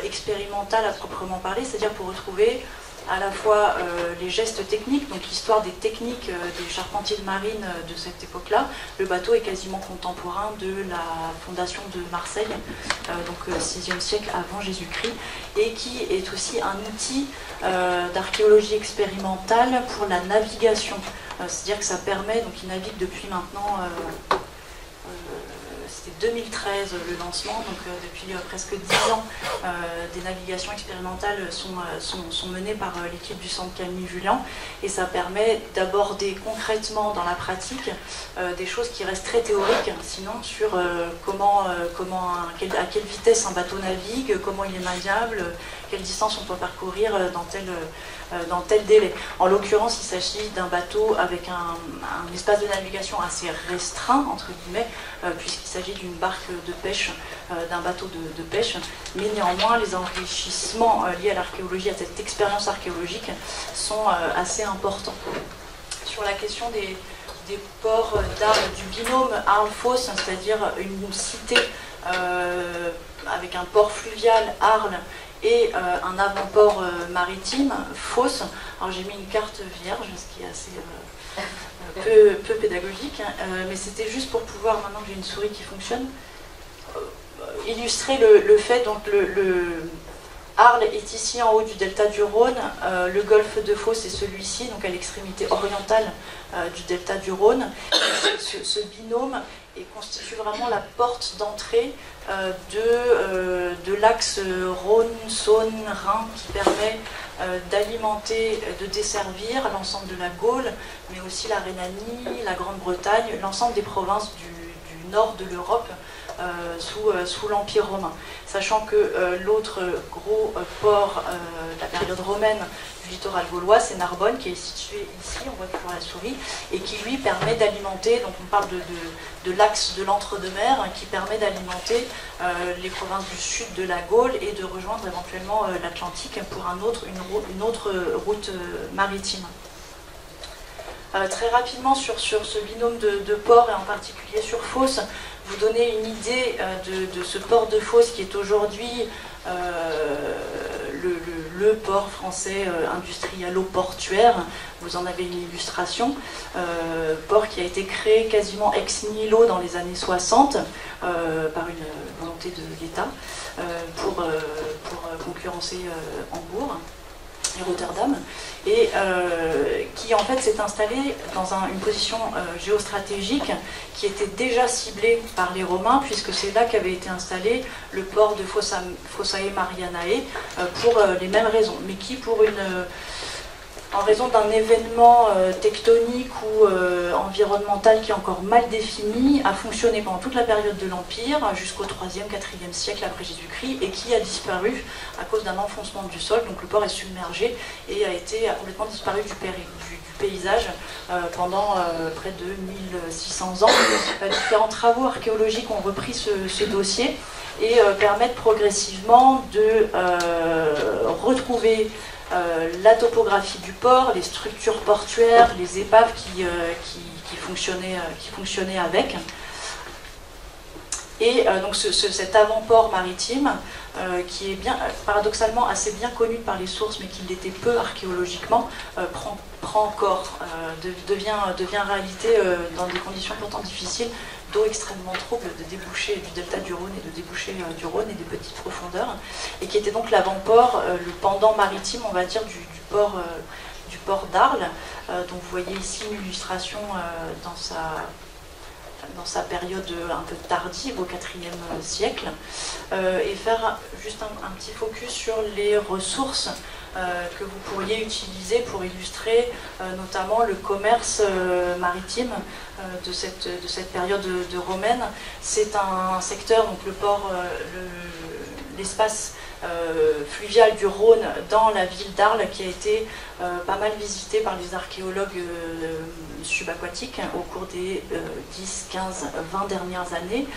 expérimentale à proprement parler, c'est-à-dire pour retrouver à la fois les gestes techniques, donc l'histoire des techniques des charpentiers de marine de cette époque-là. Le bateau est quasiment contemporain de la fondation de Marseille, donc 6e siècle avant Jésus-Christ, et qui est aussi un outil d'archéologie expérimentale pour la navigation. C'est-à-dire que ça permet, donc il navigue depuis maintenant... C'était 2013 le lancement, donc depuis presque 10 ans, des navigations expérimentales sont menées par l'équipe du centre Camille Jullian, et ça permet d'aborder concrètement dans la pratique des choses qui restent très théoriques, sinon sur à quelle vitesse un bateau navigue, comment il est maniable, quelle distance on peut parcourir dans tel délai. En l'occurrence, il s'agit d'un bateau avec un espace de navigation assez restreint, entre guillemets, puisqu'il s'agit d'une barque de pêche, d'un bateau de pêche, mais néanmoins, les enrichissements liés à l'archéologie, à cette expérience archéologique, sont assez importants sur la question des ports d'Arles, du binôme Arles-Fos, c'est-à-dire une cité avec un port fluvial, Arles, et un avant-port maritime, Fos. Alors j'ai mis une carte vierge, ce qui est assez peu pédagogique, hein, mais c'était juste pour pouvoir, maintenant que j'ai une souris qui fonctionne, illustrer le fait, donc Arles est ici en haut du delta du Rhône, le golfe de Fos est celui-ci, donc à l'extrémité orientale du delta du Rhône. Ce binôme constitue vraiment la porte d'entrée de l'axe Rhône-Saône-Rhin qui permet d'alimenter, de desservir l'ensemble de la Gaule, mais aussi la Rhénanie, la Grande-Bretagne, l'ensemble des provinces du nord de l'Europe, sous l'Empire romain. Sachant que l'autre gros port de la période romaine du littoral gaulois, c'est Narbonne, qui est situé ici, on voit toujours la souris, et qui lui permet d'alimenter, donc on parle de l'axe de l'entre-deux-mers, qui permet d'alimenter les provinces du sud de la Gaule et de rejoindre éventuellement l'Atlantique pour une autre route maritime. Très rapidement sur ce binôme de ports, et en particulier sur Fos, vous donner une idée de ce port de Fos qui est aujourd'hui le port français industrialo-portuaire. Vous en avez une illustration. Port qui a été créé quasiment ex nihilo dans les années 60 par une volonté de l'État pour concurrencer Hambourg et Rotterdam, et qui en fait s'est installé dans une position géostratégique qui était déjà ciblée par les Romains, puisque c'est là qu'avait été installé le port de Fossae Marianae pour les mêmes raisons, mais qui en raison d'un événement tectonique ou environnemental qui est encore mal défini, a fonctionné pendant toute la période de l'Empire, jusqu'au 3e, 4e siècle après Jésus-Christ, et qui a disparu à cause d'un enfoncement du sol. Donc le port est submergé et a complètement disparu du paysage pendant près de 1600 ans. Différents travaux archéologiques ont repris ce dossier et permettent progressivement de retrouver la topographie du port, les structures portuaires, les épaves qui fonctionnaient avec. Et donc cet avant-port maritime, qui est paradoxalement assez bien connu par les sources, mais qui l'était peu archéologiquement, prend corps, devient réalité dans des conditions pourtant difficiles, d'eau extrêmement trouble, de débouchés du delta du Rhône et de débouchés du Rhône et des petites profondeurs, et qui était donc l'avant-port, le pendant maritime, on va dire, du port d'Arles. Donc vous voyez ici une illustration dans sa période un peu tardive, au IVe siècle, et faire juste un petit focus sur les ressources que vous pourriez utiliser pour illustrer notamment le commerce maritime de cette période de romaine. C'est un secteur, donc le port, l'espace fluvial du Rhône dans la ville d'Arles, qui a été pas mal visité par les archéologues subaquatiques au cours des 10, 15, 20 dernières années,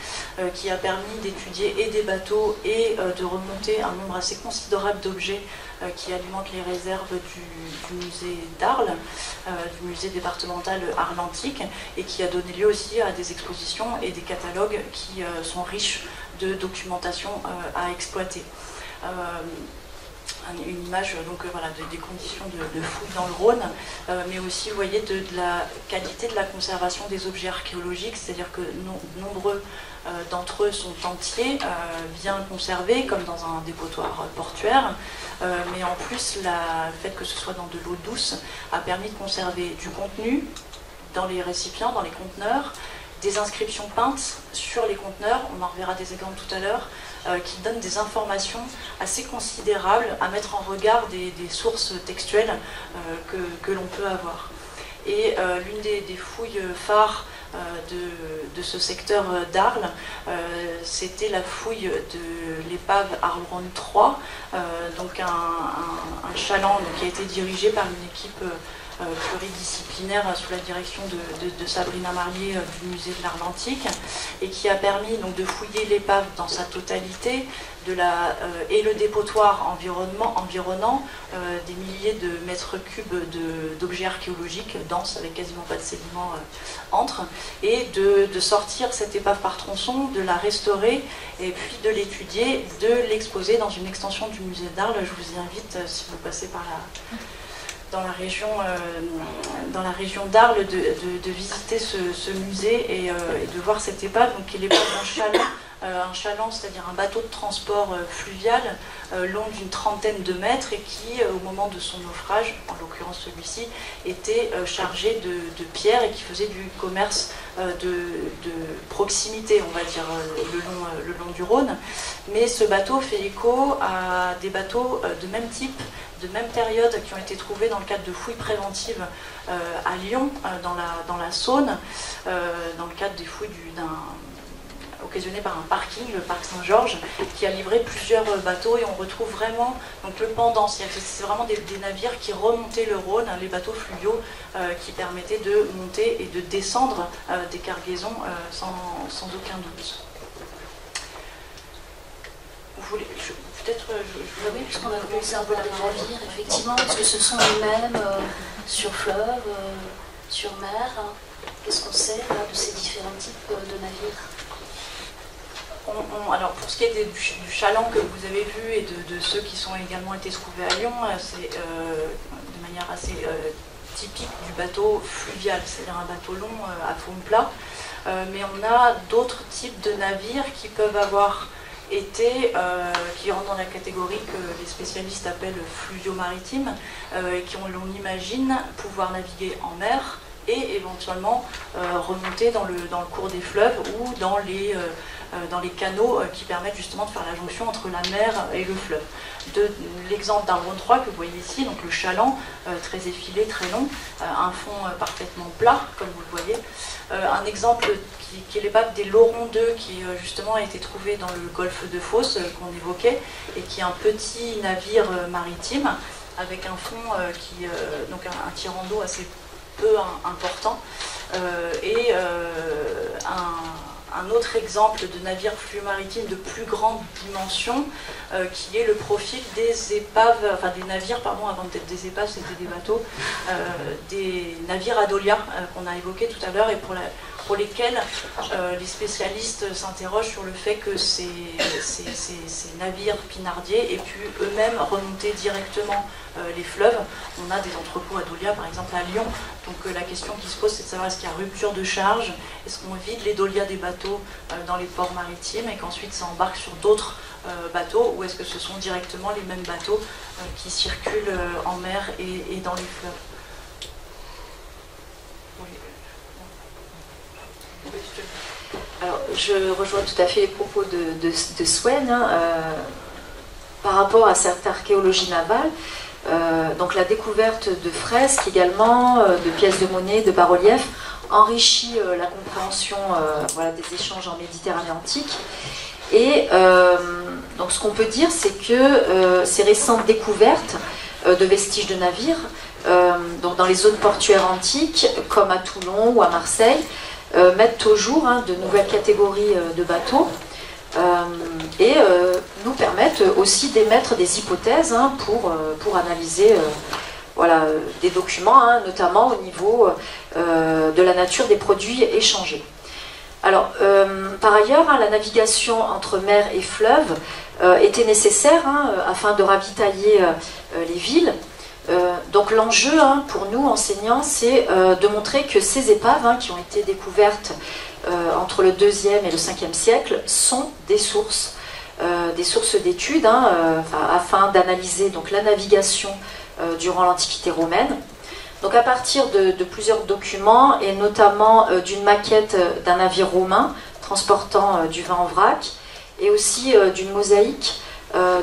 qui a permis d'étudier et des bateaux et de remonter un nombre assez considérable d'objets qui alimentent les réserves du musée d'Arles, du musée départemental Arles Antique, et qui a donné lieu aussi à des expositions et des catalogues qui sont riches de documentation à exploiter. Une image donc voilà, des conditions de fouilles dans le Rhône, mais aussi vous voyez de la qualité de la conservation des objets archéologiques, c'est-à-dire que nombreux d'entre eux sont entiers, bien conservés, comme dans un dépotoir portuaire, mais en plus le fait que ce soit dans de l'eau douce a permis de conserver du contenu dans les récipients, dans les conteneurs, des inscriptions peintes sur les conteneurs, on en reverra des exemples tout à l'heure, qui donnent des informations assez considérables à mettre en regard des sources textuelles que l'on peut avoir. Et l'une des fouilles phares de ce secteur d'Arles, c'était la fouille de l'épave Arles-Rhône 3, donc un chaland qui a été dirigé par une équipe pluridisciplinaire sous la direction de Sabrina Marlier du musée de l'Atlantique, et qui a permis donc de fouiller l'épave dans sa totalité, et le dépotoir environnant des milliers de mètres cubes d'objets archéologiques denses avec quasiment pas de sédiments entre, et de sortir cette épave par tronçon, de la restaurer et puis de l'étudier, de l'exposer dans une extension du musée d'Arles. Je vous y invite, si vous passez par dans la région d'Arles, de visiter ce musée et de voir cette épave, donc qui est l'épave d'un chaland. Un chaland, c'est-à-dire un bateau de transport fluvial long d'une trentaine de mètres et qui, au moment de son naufrage, en l'occurrence celui-ci, était chargé de pierres et qui faisait du commerce de proximité, on va dire, le long du Rhône. Mais ce bateau fait écho à des bateaux de même type, de même période, qui ont été trouvés dans le cadre de fouilles préventives à Lyon, dans la Saône, dans le cadre des fouilles occasionné par un parking, le parc Saint-Georges, qui a livré plusieurs bateaux, et on retrouve vraiment donc, le pendant, c'est vraiment des navires qui remontaient le Rhône, les bateaux fluviaux qui permettaient de monter et de descendre des cargaisons sans aucun doute. Vous voulez, oui, puisqu'on a commencé un peu avec les navires, effectivement, est-ce que ce sont les mêmes sur fleuve, sur mer? Qu'est-ce qu'on sait là, de ces différents types de navires? Alors pour ce qui est du chaland que vous avez vu et de ceux qui sont également été trouvés à Lyon, c'est de manière assez typique du bateau fluvial, c'est-à-dire un bateau long à fond plat. Mais on a d'autres types de navires qui peuvent avoir été, qui rentrent dans la catégorie que les spécialistes appellent fluvio-maritime, et qui, on imagine, pouvoir naviguer en mer et éventuellement remonter dans le cours des fleuves ou dans les canaux qui permettent justement de faire la jonction entre la mer et le fleuve. L'exemple d'un Rhône 3 que vous voyez ici, donc le chaland, très effilé, très long, un fond parfaitement plat, comme vous le voyez. Un exemple qui est l'épave des Laurons 2, qui justement a été trouvé dans le golfe de Fos, qu'on évoquait, et qui est un petit navire maritime, avec un fond donc un tirant d'eau assez peu important, et un autre exemple de navire fluvio-maritime de plus grande dimension, qui est le profil des épaves, enfin des navires, pardon, avant d'être des épaves, c'était des bateaux, des navires Adolia qu'on a évoqués tout à l'heure, et pour lesquels les spécialistes s'interrogent sur le fait que ces navires pinardiers aient pu eux-mêmes remonter directement les fleuves. On a des entrepôts Adolia, par exemple à Lyon, donc la question qui se pose, c'est de savoir est-ce qu'il y a rupture de charge, est-ce qu'on vide les dolias des bateaux dans les ports maritimes et qu'ensuite ça embarque sur d'autres bateaux, ou est-ce que ce sont directement les mêmes bateaux qui circulent en mer et dans les fleuves. Alors, je rejoins tout à fait les propos de Swen, par rapport à cette archéologie navale. Donc la découverte de fresques également, de pièces de monnaie, de bas-reliefs, enrichit la compréhension voilà, des échanges en Méditerranée antique. Et donc ce qu'on peut dire, c'est que ces récentes découvertes de vestiges de navires, donc dans les zones portuaires antiques, comme à Toulon ou à Marseille, mettent au jour de nouvelles catégories de bateaux et nous permettent aussi d'émettre des hypothèses pour analyser voilà, des documents, notamment au niveau de la nature des produits échangés. Alors, par ailleurs, la navigation entre mer et fleuve était nécessaire afin de ravitailler les villes. Donc l'enjeu pour nous, enseignants, c'est de montrer que ces épaves qui ont été découvertes entre le 2e et le 5e siècle sont des sources d'études afin d'analyser donc la navigation durant l'Antiquité romaine. Donc à partir de plusieurs documents et notamment d'une maquette d'un navire romain transportant du vin en vrac et aussi d'une mosaïque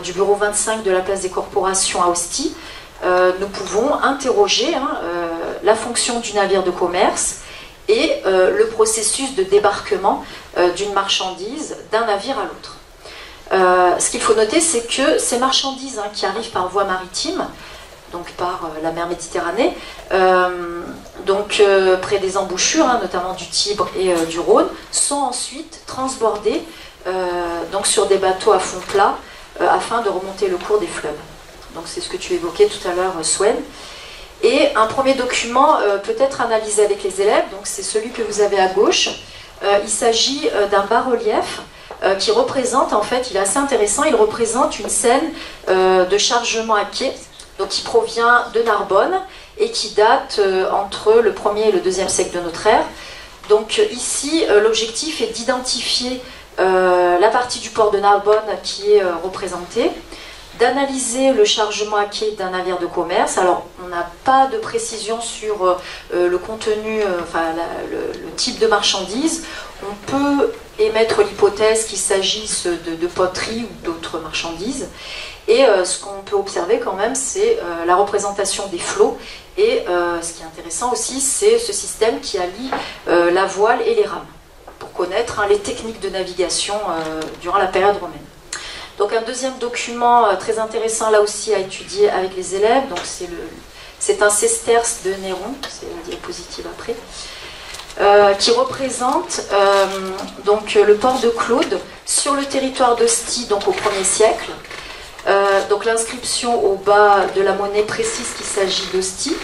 du bureau 25 de la place des corporations à Ostie, nous pouvons interroger la fonction du navire de commerce et le processus de débarquement d'une marchandise d'un navire à l'autre. Ce qu'il faut noter, c'est que ces marchandises qui arrivent par voie maritime donc par la mer Méditerranée, près des embouchures, hein, notamment du Tibre et du Rhône, sont ensuite transbordés donc sur des bateaux à fond plat afin de remonter le cours des fleuves. Donc c'est ce que tu évoquais tout à l'heure, Swen. Et un premier document peut être analysé avec les élèves, donc c'est celui que vous avez à gauche. Il s'agit d'un bas-relief qui représente, en fait, il est assez intéressant, il représente une scène de chargement à quai, donc qui provient de Narbonne et qui date entre le 1er et le 2e siècle de notre ère. Donc ici, l'objectif est d'identifier la partie du port de Narbonne qui est représentée, d'analyser le chargement à quai d'un navire de commerce. Alors, on n'a pas de précision sur le contenu, le type de marchandises. On peut émettre l'hypothèse qu'il s'agisse de poterie ou d'autres marchandises. Et ce qu'on peut observer quand même, c'est la représentation des flots. Et ce qui est intéressant aussi, c'est ce système qui allie la voile et les rames, pour connaître les techniques de navigation durant la période romaine. Donc un deuxième document très intéressant là aussi à étudier avec les élèves, donc c'est un sesterce de Néron, c'est la diapositive après, qui représente donc le port de Claude sur le territoire d'Ostie, donc au 1er siècle. Donc l'inscription au bas de la monnaie précise qu'il s'agit d'Ostie.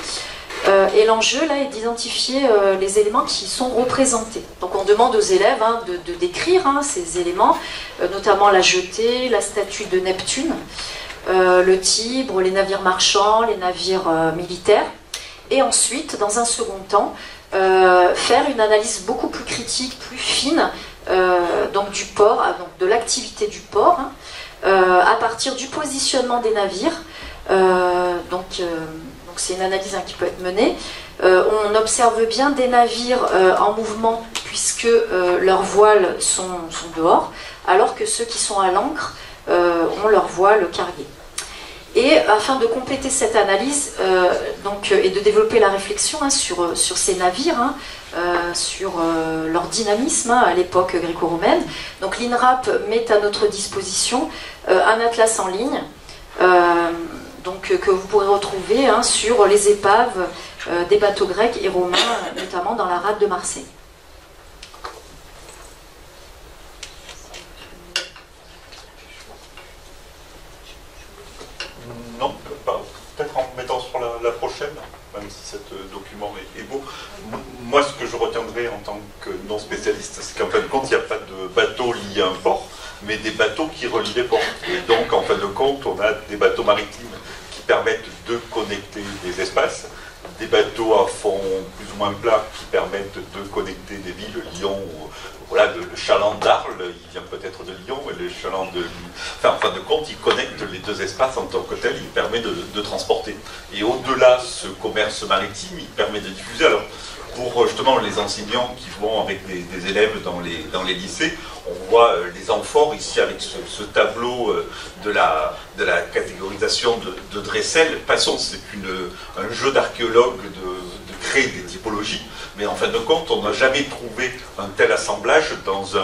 Et l'enjeu là est d'identifier les éléments qui sont représentés. Donc on demande aux élèves de décrire ces éléments, notamment la jetée, la statue de Neptune, le Tibre, les navires marchands, les navires militaires. Et ensuite, dans un second temps, faire une analyse beaucoup plus critique, plus fine donc du port, donc de l'activité du port, à partir du positionnement des navires. Donc c'est une analyse qui peut être menée. On observe bien des navires en mouvement puisque leurs voiles sont dehors, alors que ceux qui sont à l'ancre ont leurs voiles carguées. Et afin de compléter cette analyse et de développer la réflexion sur ces navires, sur leur dynamisme à l'époque gréco-romaine, donc l'INRAP met à notre disposition un atlas en ligne que vous pourrez retrouver sur les épaves des bateaux grecs et romains, notamment dans la rade de Marseille. Non, peut-être en mettant sur la prochaine, même si ce document est beau. Moi, ce que je retiendrai en tant que non-spécialiste, c'est qu'en fin de compte, il n'y a pas de bateau lié à un port, mais des bateaux qui relient les ports. Et donc, en fin de compte, on a des bateaux maritimes qui permettent de connecter des espaces, des bateaux à fond plus ou moins plat qui permettent de connecter des villes, Lyon, voilà, le chaland d'Arles, il vient peut-être de Lyon, et le chaland de... Enfin, en fin de compte, il connecte les deux espaces en tant que tel, il permet de transporter. Et au-delà, ce commerce maritime, il permet de diffuser. Alors, pour justement les enseignants qui vont avec des élèves dans les lycées, on voit les amphores ici avec ce tableau de la catégorisation de Dressel. Passons, c'est un jeu d'archéologue de créer des typologies, mais en fin de compte, on n'a jamais trouvé un tel assemblage dans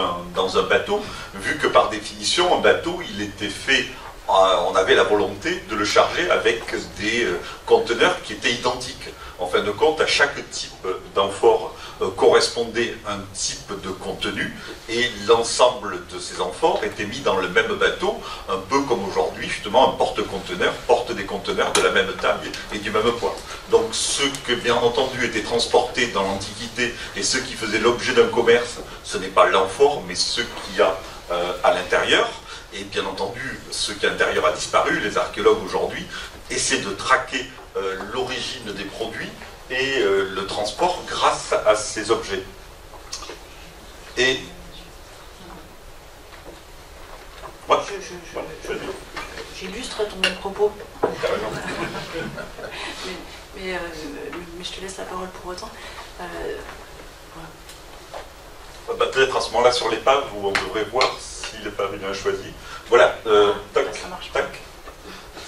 un bateau, vu que par définition, un bateau, il était fait, on avait la volonté de le charger avec des conteneurs qui étaient identiques. En fin de compte, à chaque type d'amphore correspondait un type de contenu et l'ensemble de ces amphores était mis dans le même bateau, un peu comme aujourd'hui, justement, un porte-conteneur porte des conteneurs de la même taille et du même poids. Donc ce que, bien entendu, était transporté dans l'Antiquité et ce qui faisait l'objet d'un commerce, ce n'est pas l'amphore, mais ce qu'il y a à l'intérieur. Et bien entendu, ce qui à l'intérieur a disparu, les archéologues aujourd'hui essaient de traquer l'origine des produits et le transport grâce à ces objets. Et ouais, j'illustre ton propos. mais je te laisse la parole pour autant. Voilà. Peut-être à ce moment-là sur l'épave où on devrait voir si l'épave est bien choisie. Voilà, tac, ça marche. Tac.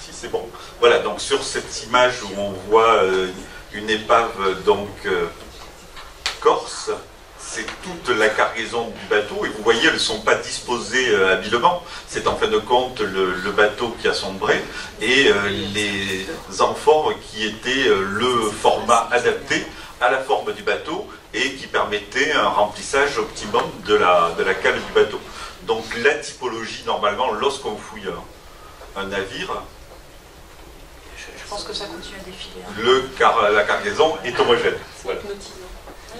Si c'est bon. Voilà, donc sur cette image où on voit une épave donc corse, c'est toute la cargaison cargaison du bateau, et vous voyez, elles ne sont pas disposées habilement. C'est en fin de compte le bateau qui a sombré, et les amphores qui étaient le format adapté à la forme du bateau, et qui permettait un remplissage optimum de la cale du bateau. Donc la typologie, normalement, lorsqu'on fouille un navire, je pense que ça continue à défiler. La cargaison est homogène. Voilà.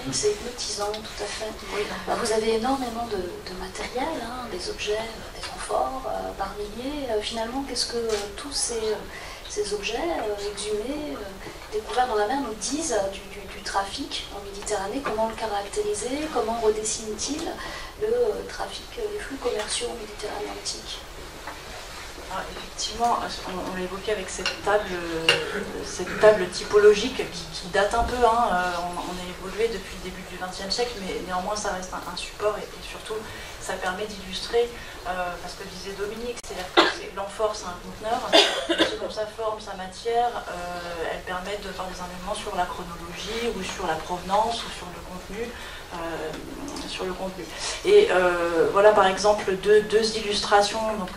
Oui, c'est hypnotisant, tout à fait. Oui. Vous avez énormément de matériel, hein, des objets, des amphores par milliers. Finalement, qu'est-ce que tous ces objets exhumés, découverts dans la mer, nous disent du trafic en Méditerranée? Comment le caractériser? Comment redessine-t-il le trafic, les flux commerciaux en Méditerranée antique? Alors, effectivement, on l'a évoqué avec cette table typologique qui date un peu. Hein, on a évolué depuis le début du XXe siècle, mais néanmoins ça reste un support, et surtout ça permet d'illustrer, parce que disait Dominique, c'est-à-dire que l'amphore c'est un conteneur, selon sa forme, sa matière, elle permet de faire des éléments sur la chronologie, ou sur la provenance, ou sur le contenu. Et voilà par exemple deux illustrations donc,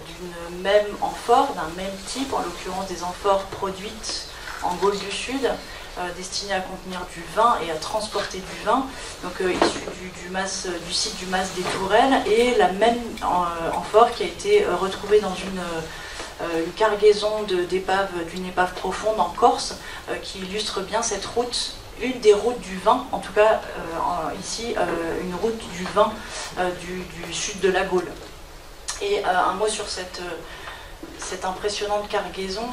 d'une même amphore, d'un même type, en l'occurrence des amphores produites en Gaule du Sud, destinées à contenir du vin et à transporter du vin, donc issu du site du Mas des Tourelles, et la même amphore qui a été retrouvée dans une cargaison d'une épave profonde en Corse, qui illustre bien cette route, une des routes du vin, en tout cas ici une route du vin du sud de la Gaule. Et un mot sur cette impressionnante cargaison,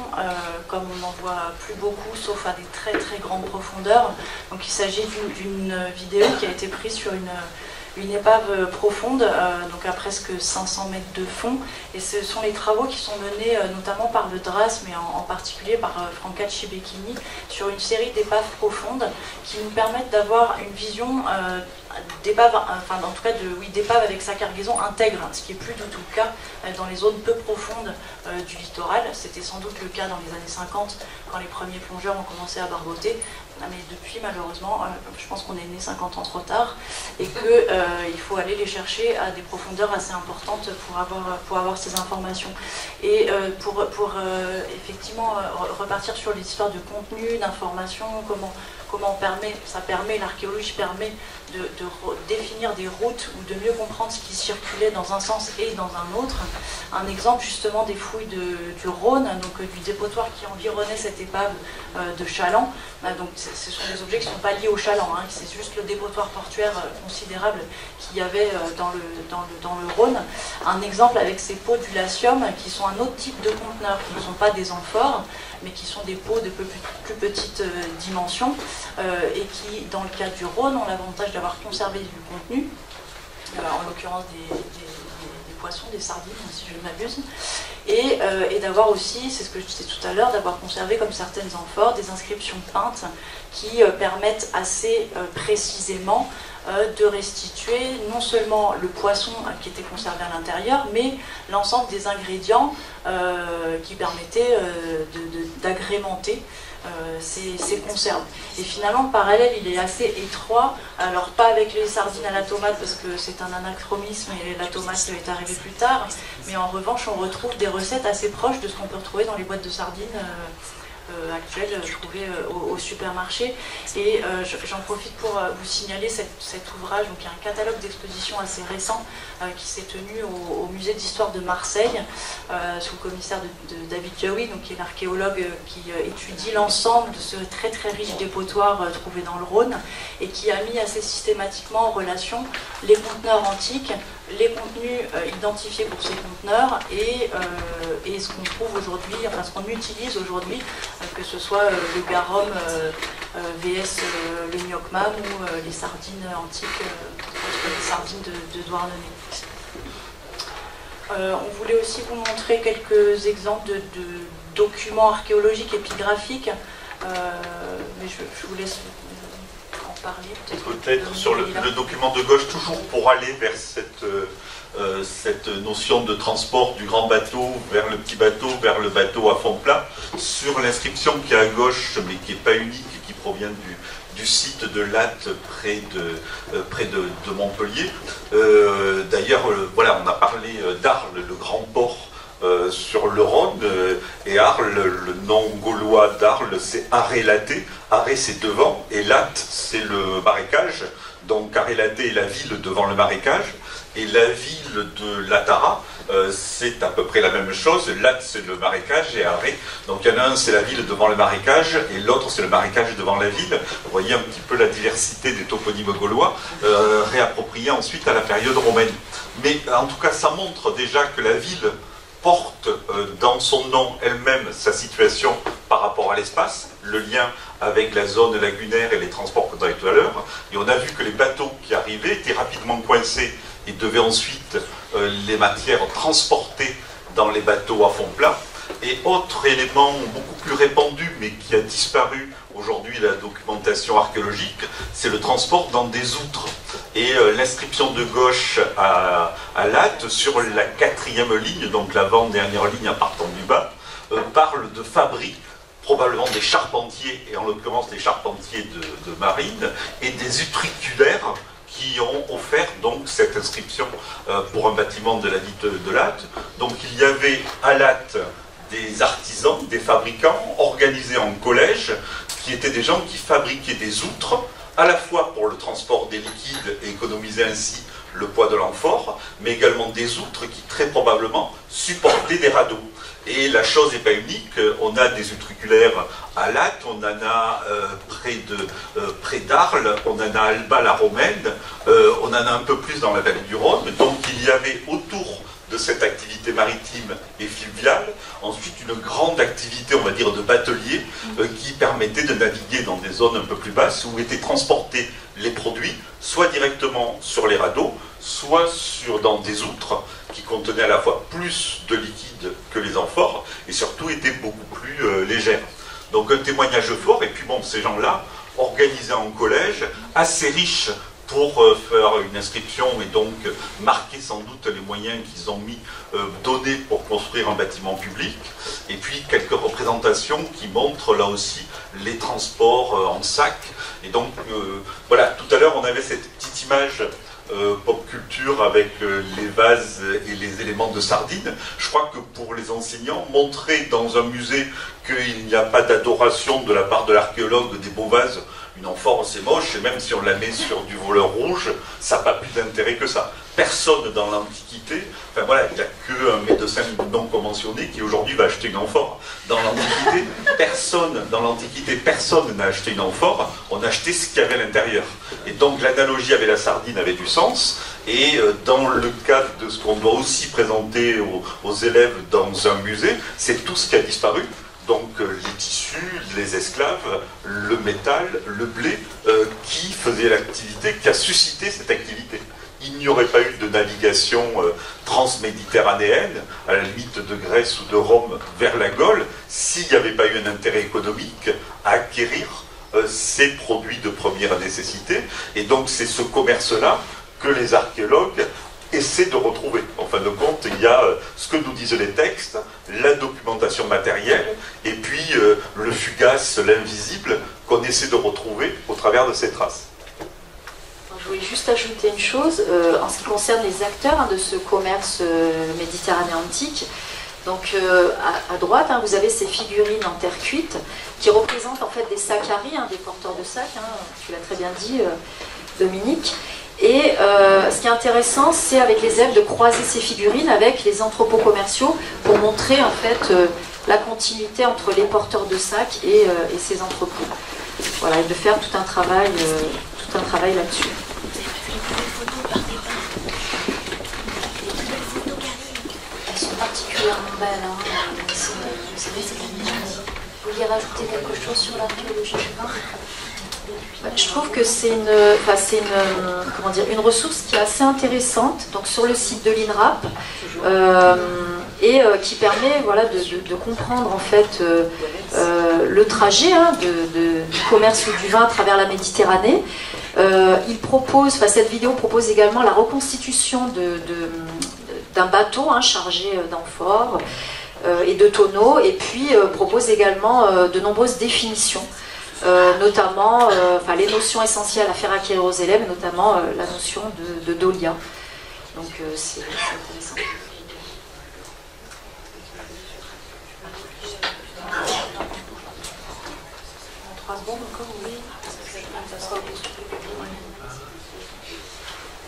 comme on n'en voit plus beaucoup, sauf à des très très grandes profondeurs. Donc il s'agit d'une vidéo qui a été prise sur une épave profonde, donc à presque 500 mètres de fond, et ce sont les travaux qui sont menés notamment par le DRAS, mais en particulier par Franca Cibecchini, sur une série d'épaves profondes qui nous permettent d'avoir une vision d'épave, enfin en tout cas d'épave avec sa cargaison intègre, ce qui n'est plus du tout le cas dans les zones peu profondes du littoral. C'était sans doute le cas dans les années 50, quand les premiers plongeurs ont commencé à barboter. Mais depuis, malheureusement, je pense qu'on est né 50 ans trop tard, et qu'il faut aller les chercher à des profondeurs assez importantes pour avoir ces informations. Et pour effectivement repartir sur l'histoire de contenu, d'information, l'archéologie permet de définir des routes, ou de mieux comprendre ce qui circulait dans un sens et dans un autre. Un exemple justement des fouilles du Rhône, donc du dépotoir qui environnait cette épave de Chaland. Donc ce sont des objets qui ne sont pas liés au Chaland, hein, c'est juste le dépotoir portuaire considérable qu'il y avait dans le Rhône. Un exemple avec ces pots d'ulacium qui sont un autre type de conteneurs, qui ne sont pas des amphores, mais qui sont des pots de plus petite dimension, et qui, dans le cas du Rhône, ont l'avantage d'avoir conservé du contenu, en l'occurrence des poissons, des sardines, si je ne m'abuse, et d'avoir aussi, c'est ce que je disais tout à l'heure, d'avoir conservé, comme certaines amphores, des inscriptions peintes qui permettent assez précisément de restituer non seulement le poisson qui était conservé à l'intérieur, mais l'ensemble des ingrédients qui permettaient d'agrémenter ces conserves. Et finalement, le parallèle, il est assez étroit, alors pas avec les sardines à la tomate, parce que c'est un anachronisme et la tomate est arrivée plus tard, mais en revanche, on retrouve des recettes assez proches de ce qu'on peut retrouver dans les boîtes de sardines actuelles trouvées au supermarché. Et j'en profite pour vous signaler cet ouvrage, donc il y a un catalogue d'exposition assez récent qui s'est tenu au musée d'histoire de Marseille, sous le commissaire de David Jaoui, donc qui est l'archéologue qui étudie l'ensemble de ce très très riche dépotoir trouvé dans le Rhône, et qui a mis assez systématiquement en relation les conteneurs antiques, les contenus identifiés pour ces conteneurs, et ce qu'on trouve aujourd'hui, enfin ce qu'on utilise aujourd'hui, que ce soit le garum VS le gnoccmam, ou les sardines antiques, les sardines de Douarnenez. On voulait aussi vous montrer quelques exemples de documents archéologiques épigraphiques, mais je vous laisse parler peut-être sur le document de gauche, toujours pour aller vers cette notion de transport du grand bateau vers le petit bateau, vers le bateau à fond plat, sur l'inscription qui est à gauche, mais qui n'est pas unique, qui provient du site de Latte près de Montpellier. D'ailleurs, voilà, on a parlé d'Arles, le grand port sur le Rhône, et Arles, le nom gaulois d'Arles, c'est Arrelaté. Arré, c'est devant, et Latte, c'est le marécage. Donc Arrelaté est la ville devant le marécage, et la ville de Latara, c'est à peu près la même chose. Latte, c'est le marécage, et Arré. Donc il y en a un, c'est la ville devant le marécage, et l'autre, c'est le marécage devant la ville. Vous voyez un petit peu la diversité des toponymes gaulois, réappropriés ensuite à la période romaine. Mais en tout cas, ça montre déjà que la ville porte dans son nom elle-même sa situation par rapport à l'espace, le lien avec la zone lagunaire et les transports qu'on a eu tout à l'heure. Et on a vu que les bateaux qui arrivaient étaient rapidement coincés et devaient ensuite les matières transportées dans les bateaux à fond plat. Et autre élément beaucoup plus répandu, mais qui a disparu aujourd'hui de la documentation archéologique, c'est le transport dans des outres. Et l'inscription de gauche à Latte, sur la 4e ligne, donc l'avant-dernière ligne en partant du bas, parle de fabrique, probablement des charpentiers, et en l'occurrence des charpentiers de marine, et des utriculaires qui ont offert donc cette inscription pour un bâtiment de la dite de Latte. Donc il y avait à Latte des artisans, des fabricants organisés en collège, qui étaient des gens qui fabriquaient des outres, à la fois pour le transport des liquides et économiser ainsi le poids de l'amphore, mais également des outres qui très probablement supportaient des radeaux. Et la chose n'est pas unique, on a des utriculaires à Latte, on en a près d'Arles, on en a à Alba la Romaine, on en a un peu plus dans la vallée du Rhône, donc il y avait autour de cette activité maritime et fluviale, ensuite une grande activité, on va dire, de batelier qui permettait de naviguer dans des zones un peu plus basses où étaient transportés les produits, soit directement sur les radeaux, soit dans des outres qui contenaient à la fois plus de liquide que les amphores et surtout étaient beaucoup plus légères. Donc un témoignage fort, et puis bon, ces gens-là, organisés en collège, assez riches pour faire une inscription et donc marquer sans doute les moyens qu'ils ont donnés pour construire un bâtiment public. Et puis quelques représentations qui montrent là aussi les transports en sac. Et donc voilà, tout à l'heure on avait cette petite image pop culture avec les vases et les éléments de sardines. Je crois que pour les enseignants, montrer dans un musée qu'il n'y a pas d'adoration de la part de l'archéologue des beaux vases, une amphore c'est moche, et même si on la met sur du voleur rouge, ça n'a pas plus d'intérêt que ça. Personne dans l'Antiquité, enfin voilà, il n'y a qu'un médecin non conventionné qui aujourd'hui va acheter une amphore. Dans l'Antiquité, personne n'a acheté une amphore, on achetait ce qu'il y avait à l'intérieur. Et donc l'analogie avec la sardine avait du sens, et dans le cadre de ce qu'on doit aussi présenter aux élèves dans un musée, c'est tout ce qui a disparu. Donc les tissus, les esclaves, le métal, le blé, qui faisait l'activité, qui a suscité cette activité. Il n'y aurait pas eu de navigation transméditerranéenne, à la limite de Grèce ou de Rome, vers la Gaule, s'il n'y avait pas eu un intérêt économique à acquérir ces produits de première nécessité. Et donc c'est ce commerce-là que les archéologues essaie de retrouver. En fin de compte, il y a ce que nous disent les textes, la documentation matérielle, et puis le fugace, l'invisible, qu'on essaie de retrouver au travers de ces traces. Je voulais juste ajouter une chose, en ce qui concerne les acteurs de ce commerce méditerranéen antique. Donc à droite, vous avez ces figurines en terre cuite, qui représentent en fait des saccaris, des porteurs de sacs, tu l'as très bien dit, Dominique. Et ce qui est intéressant, c'est avec les élèves de croiser ces figurines avec les entrepôts commerciaux pour montrer en fait la continuité entre les porteurs de sacs et ces entrepôts. Voilà, et de faire tout un travail là-dessus. Elles sont particulièrement belles. Vous vouliez rajouter quelque chose sur l'archéologie? Je trouve que c'est une ressource qui est assez intéressante, donc sur le site de l'INRAP, et qui permet de comprendre en fait le trajet du commerce du vin à travers la Méditerranée. Cette vidéo propose également la reconstitution d'un bateau chargé d'amphores et de tonneaux, et puis propose également de nombreuses définitions, notamment les notions essentielles à faire acquérir aux élèves, notamment la notion de dolia. Donc c'est intéressant.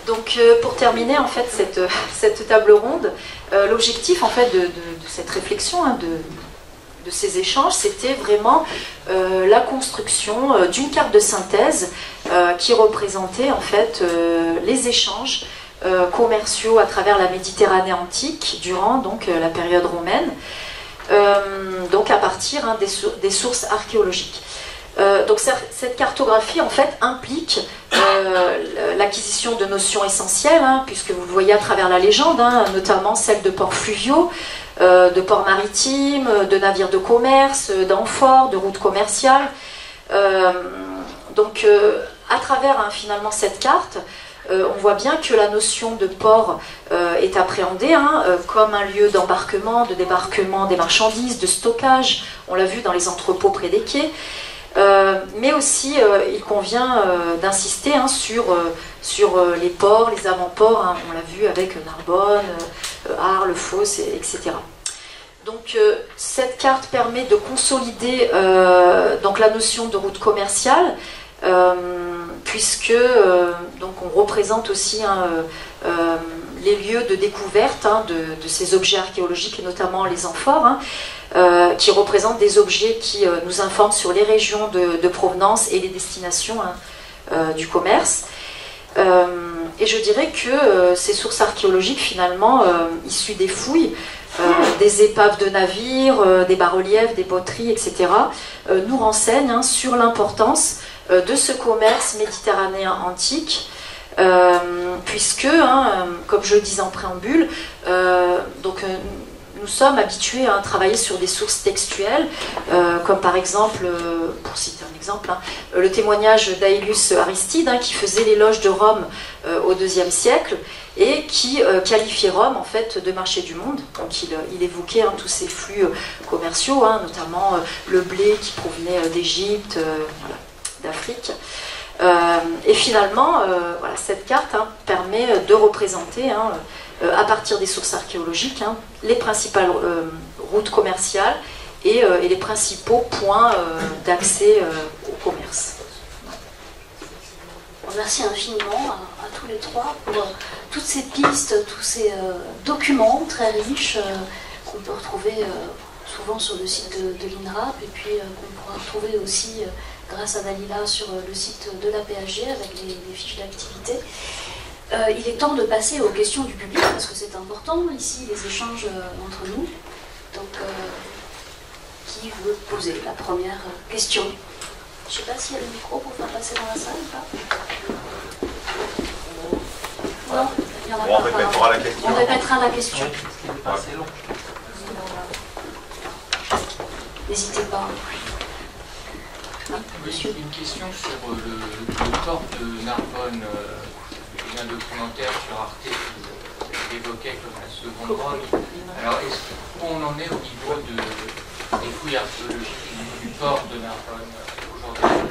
Donc pour terminer en fait cette table ronde, l'objectif en fait de cette réflexion, de ces échanges, c'était vraiment la construction d'une carte de synthèse qui représentait en fait les échanges commerciaux à travers la Méditerranée antique durant donc la période romaine, donc à partir des sources archéologiques. Donc cette cartographie en fait implique l'acquisition de notions essentielles, puisque vous le voyez à travers la légende, notamment celle de ports fluviaux, de ports maritimes, de navires de commerce, d'amphores, de routes commerciales. Donc à travers finalement cette carte, on voit bien que la notion de port est appréhendée comme un lieu d'embarquement, de débarquement des marchandises, de stockage, on l'a vu dans les entrepôts près des quais. Mais aussi, il convient d'insister sur les ports, les avant-ports, on l'a vu avec Narbonne, Arles, Fos, etc. Donc cette carte permet de consolider donc la notion de route commerciale, puisque donc on représente aussi les lieux de découverte de ces objets archéologiques, et notamment les amphores, qui représentent des objets qui nous informent sur les régions de provenance et les destinations du commerce. Et je dirais que ces sources archéologiques, finalement, issues des fouilles, des épaves de navires, des bas-reliefs, des poteries, etc., nous renseignent sur l'importance de ce commerce méditerranéen antique, puisque, comme je le disais en préambule, nous sommes habitués à travailler sur des sources textuelles, comme par exemple, pour citer un exemple, le témoignage d'Aelius Aristide, qui faisait l'éloge de Rome au IIe siècle, et qui qualifiait Rome en fait de marché du monde. Donc il évoquait tous ces flux commerciaux, notamment le blé qui provenait d'Égypte, d'Afrique. Et finalement, cette carte permet de représenter, à partir des sources archéologiques, les principales routes commerciales et les principaux points d'accès au commerce. Merci infiniment à tous les trois pour toutes ces pistes, tous ces documents très riches qu'on peut retrouver souvent sur le site de l'INRAP, et puis qu'on pourra retrouver aussi grâce à Dalila sur le site de la PHG avec les fiches d'activité. Il est temps de passer aux questions du public, parce que c'est important ici, les échanges entre nous. Donc, qui veut poser la première question? Je ne sais pas s'il y a le micro pour faire passer dans la salle ou pas. Non, il y en a pas. On répétera la question. On répétera la question. C'est long. N'hésitez pas. Monsieur, une question sur le port de Narbonne. Il y a un documentaire sur Arte qui évoquait comme la seconde Rome. Alors, où on en est au niveau des fouilles archéologiques du port de Narbonne aujourd'hui?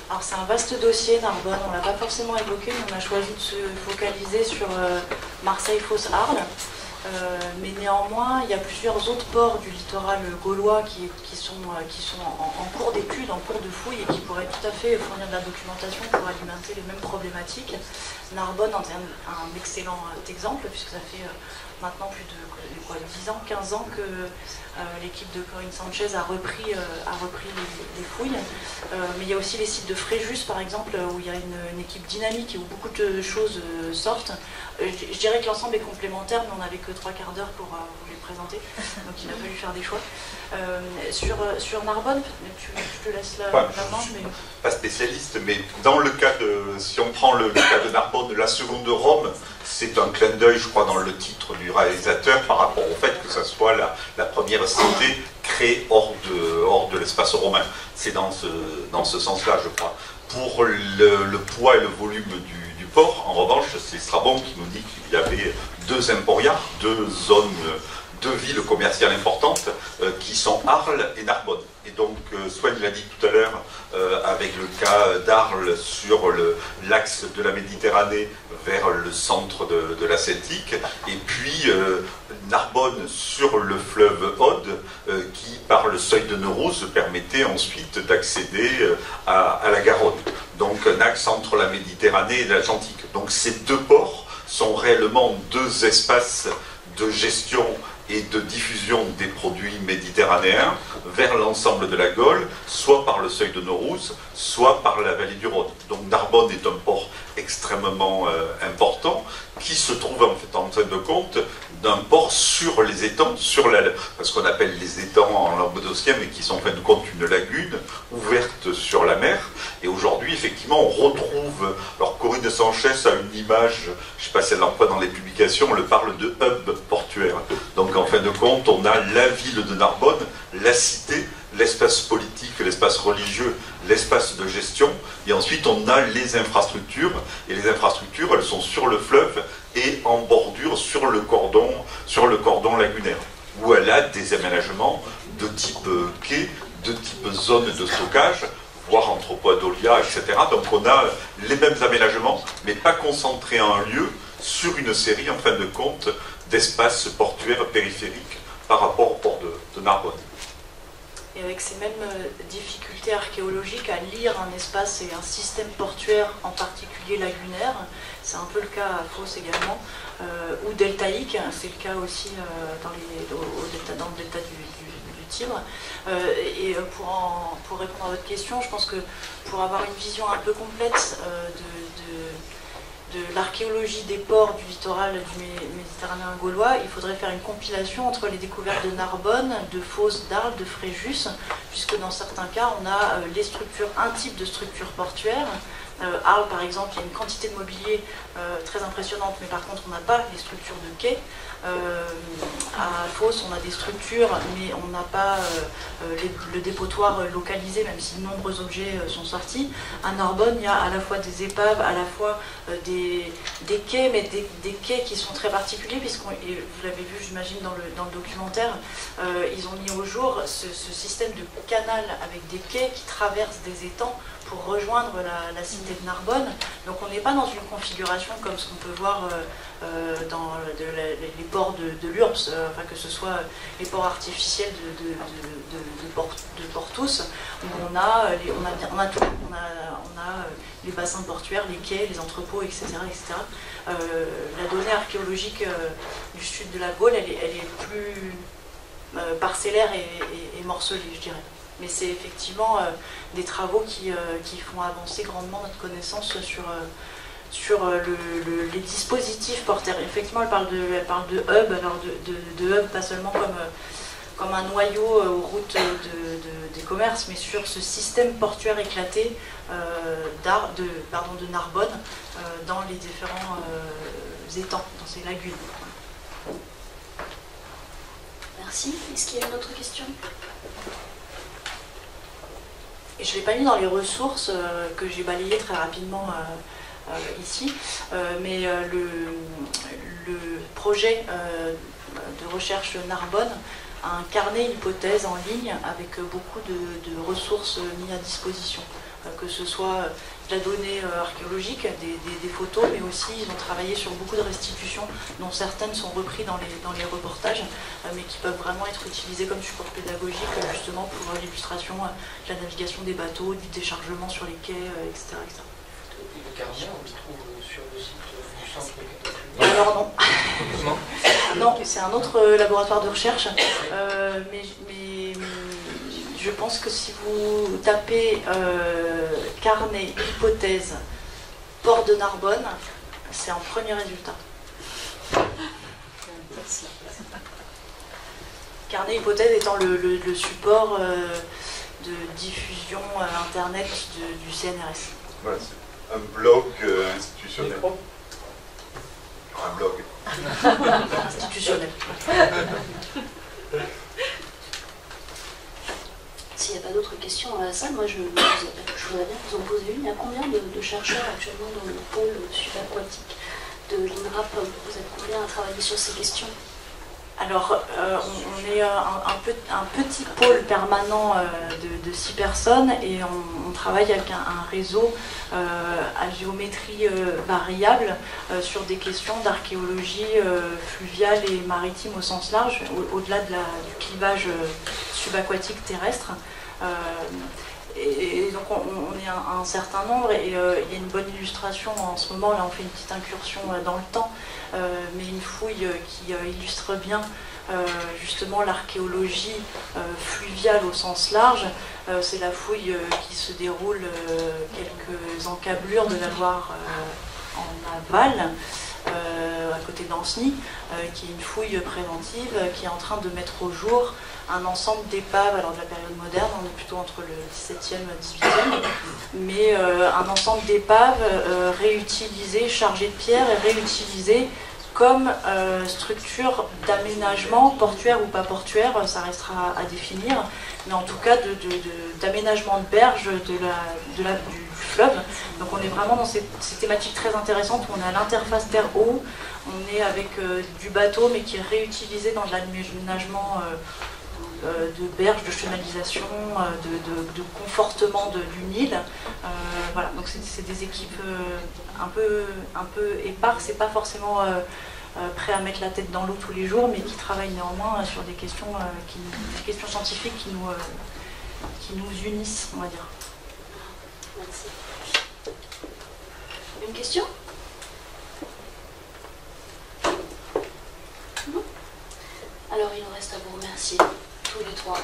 Alors c'est un vaste dossier, Narbonne, on ne l'a pas forcément évoqué, mais on a choisi de se focaliser sur Marseille, Fos, Arles. Mais néanmoins, il y a plusieurs autres ports du littoral gaulois qui sont en cours d'étude, en cours de fouille, et qui pourraient tout à fait fournir de la documentation pour alimenter les mêmes problématiques. Narbonne en est un excellent exemple, puisque ça fait maintenant plus de 10 ans, 15 ans que l'équipe de Corinne Sanchez a repris les fouilles. Mais il y a aussi les sites de Fréjus, par exemple, où il y a une équipe dynamique et où beaucoup de choses sortent. Je dirais que l'ensemble est complémentaire, mais on n'avait que 3/4 d'heure pour vous les présenter, donc il a fallu faire des choix. Sur Narbonne, je te laisse la main. Je ne suis pas spécialiste, mais dans le cas si on prend le cas de Narbonne, la seconde Rome, c'est un clin d'œil, je crois, dans le titre du réalisateur par rapport au fait que ça soit la première cité créée hors de l'espace romain. C'est dans ce sens-là, je crois. Pour le poids et le volume du port, en revanche, c'est Strabon qui nous dit qu'il y avait 2 emporias, 2 zones, 2 villes commerciales importantes qui sont Arles et Narbonne. Et donc, Swen l'a dit tout à l'heure, avec le cas d'Arles sur l'axe de la Méditerranée vers le centre de la Celtique, et puis Narbonne sur le fleuve Aude, qui, par le seuil de Neurouze, permettait ensuite d'accéder à la Garonne. Donc, un axe entre la Méditerranée et l'Atlantique. Donc, ces 2 ports sont réellement 2 espaces de gestion et de diffusion des produits méditerranéens vers l'ensemble de la Gaule, soit par le seuil de Neurouze, soit par la vallée du Rhône. Donc Narbonne est un port extrêmement important, qui se trouve en fait en fin de compte d'un port sur les étangs, sur ce qu'on appelle les étangs en languedocien, mais qui sont en fin de compte une lagune ouverte sur la mer. Et aujourd'hui, effectivement, on retrouve, alors Corinne Sanchez a une image, je ne sais pas si elle l'emploie dans les publications, on le parle de hub portuaire. Donc en fin de compte, on a la ville de Narbonne, la cité, l'espace politique, l'espace religieux, l'espace de gestion, et ensuite on a les infrastructures, et les infrastructures, elles sont sur le fleuve et en bordure sur le cordon lagunaire, où elle a des aménagements de type quai, de type zone de stockage, voire entrepôt à Dolia, etc. Donc on a les mêmes aménagements, mais pas concentrés à un lieu, sur une série, en fin de compte, d'espaces portuaires périphériques par rapport au port de Narbonne. Et avec ces mêmes difficultés archéologiques à lire un espace et un système portuaire, en particulier lagunaire, c'est un peu le cas à Fos également, ou deltaïque, c'est le cas aussi dans le delta du Tibre. Et pour répondre à votre question, je pense que pour avoir une vision un peu complète de l'archéologie des ports du littoral du Méditerranéen gaulois, il faudrait faire une compilation entre les découvertes de Narbonne, de Fos, d'Arles, de Fréjus, puisque dans certains cas, on a un type de structure portuaire. Arles, par exemple, il y a une quantité de mobilier très impressionnante, mais par contre, on n'a pas les structures de quai. À Fos, on a des structures, mais on n'a pas le dépotoir localisé, même si de nombreux objets sont sortis. À Narbonne, il y a à la fois des épaves, à la fois des quais, mais des quais qui sont très particuliers, puisque vous l'avez vu, j'imagine, dans le documentaire, ils ont mis au jour ce système de canal avec des quais qui traversent des étangs pour rejoindre la cité de Narbonne. Donc on n'est pas dans une configuration comme ce qu'on peut voir dans les ports de l'URBS, enfin, que ce soit les ports artificiels de Portus, où on a tout. On a les bassins portuaires, les quais, les entrepôts, etc. etc. La donnée archéologique du sud de la Gaule, elle est plus parcellaire et morcelée, je dirais. Mais c'est effectivement des travaux qui font avancer grandement notre connaissance sur les dispositifs portuaires. Effectivement, elle parle de hub, alors de hub pas seulement comme un noyau aux routes des commerces, mais sur ce système portuaire éclaté de Narbonne dans les différents étangs, dans ces lagunes. Merci. Est-ce qu'il y a une autre question ? Et je ne l'ai pas mis dans les ressources que j'ai balayées très rapidement ici, mais le projet de recherche Narbonne a un carnet hypothèse en ligne avec beaucoup de ressources mises à disposition, que ce soit de la donnée archéologique, des photos, mais aussi ils ont travaillé sur beaucoup de restitutions, dont certaines sont reprises dans les reportages, mais qui peuvent vraiment être utilisées comme support pédagogique, justement pour l'illustration de la navigation des bateaux, du déchargement sur les quais, etc. etc. Et le carnet, on le trouve sur le site du centre. Alors non. Non, c'est un autre laboratoire de recherche, mais je pense que si vous tapez carnet, hypothèse, port de Narbonne, c'est un premier résultat. Carnet, hypothèse étant le support de diffusion internet du CNRS. Voilà, c'est un blog institutionnel. Un blog. Institutionnel. S'il n'y a pas d'autres questions à la salle, moi je je voudrais bien vous en poser une. Il y a combien de chercheurs actuellement dans le pôle subaquatique de l'INRAP? Vous êtes combien à travailler sur ces questions? Alors, on est un petit pôle permanent de 6 personnes et on travaille avec un réseau à géométrie variable sur des questions d'archéologie fluviale et maritime au sens large, au-delà du clivage subaquatique terrestre. Et donc on est un certain nombre et il y a une bonne illustration en ce moment. Là on fait une petite incursion dans le temps, mais une fouille qui illustre bien justement l'archéologie fluviale au sens large. C'est la fouille qui se déroule quelques encablures de la Loire en aval, à côté d'Ancenis, qui est une fouille préventive qui est en train de mettre au jour un ensemble d'épaves, alors de la période moderne, on est plutôt entre le 17e et 18e, mais un ensemble d'épaves réutilisées, chargées de pierres et réutilisées comme structure d'aménagement, portuaire ou pas portuaire, ça restera à définir, mais en tout cas d'aménagement de berge du fleuve. Donc on est vraiment dans ces thématiques très intéressantes où on est à l'interface terre-eau, on est avec du bateau mais qui est réutilisé dans de l'aménagement de berges, de chenalisation, de confortement du Nil. Voilà, donc c'est des équipes un peu éparses, c'est pas forcément prêt à mettre la tête dans l'eau tous les jours, mais qui travaillent néanmoins sur des questions, des questions scientifiques qui nous unissent, on va dire. Merci. Une question? Non? Alors il nous reste à vous remercier tous les trois.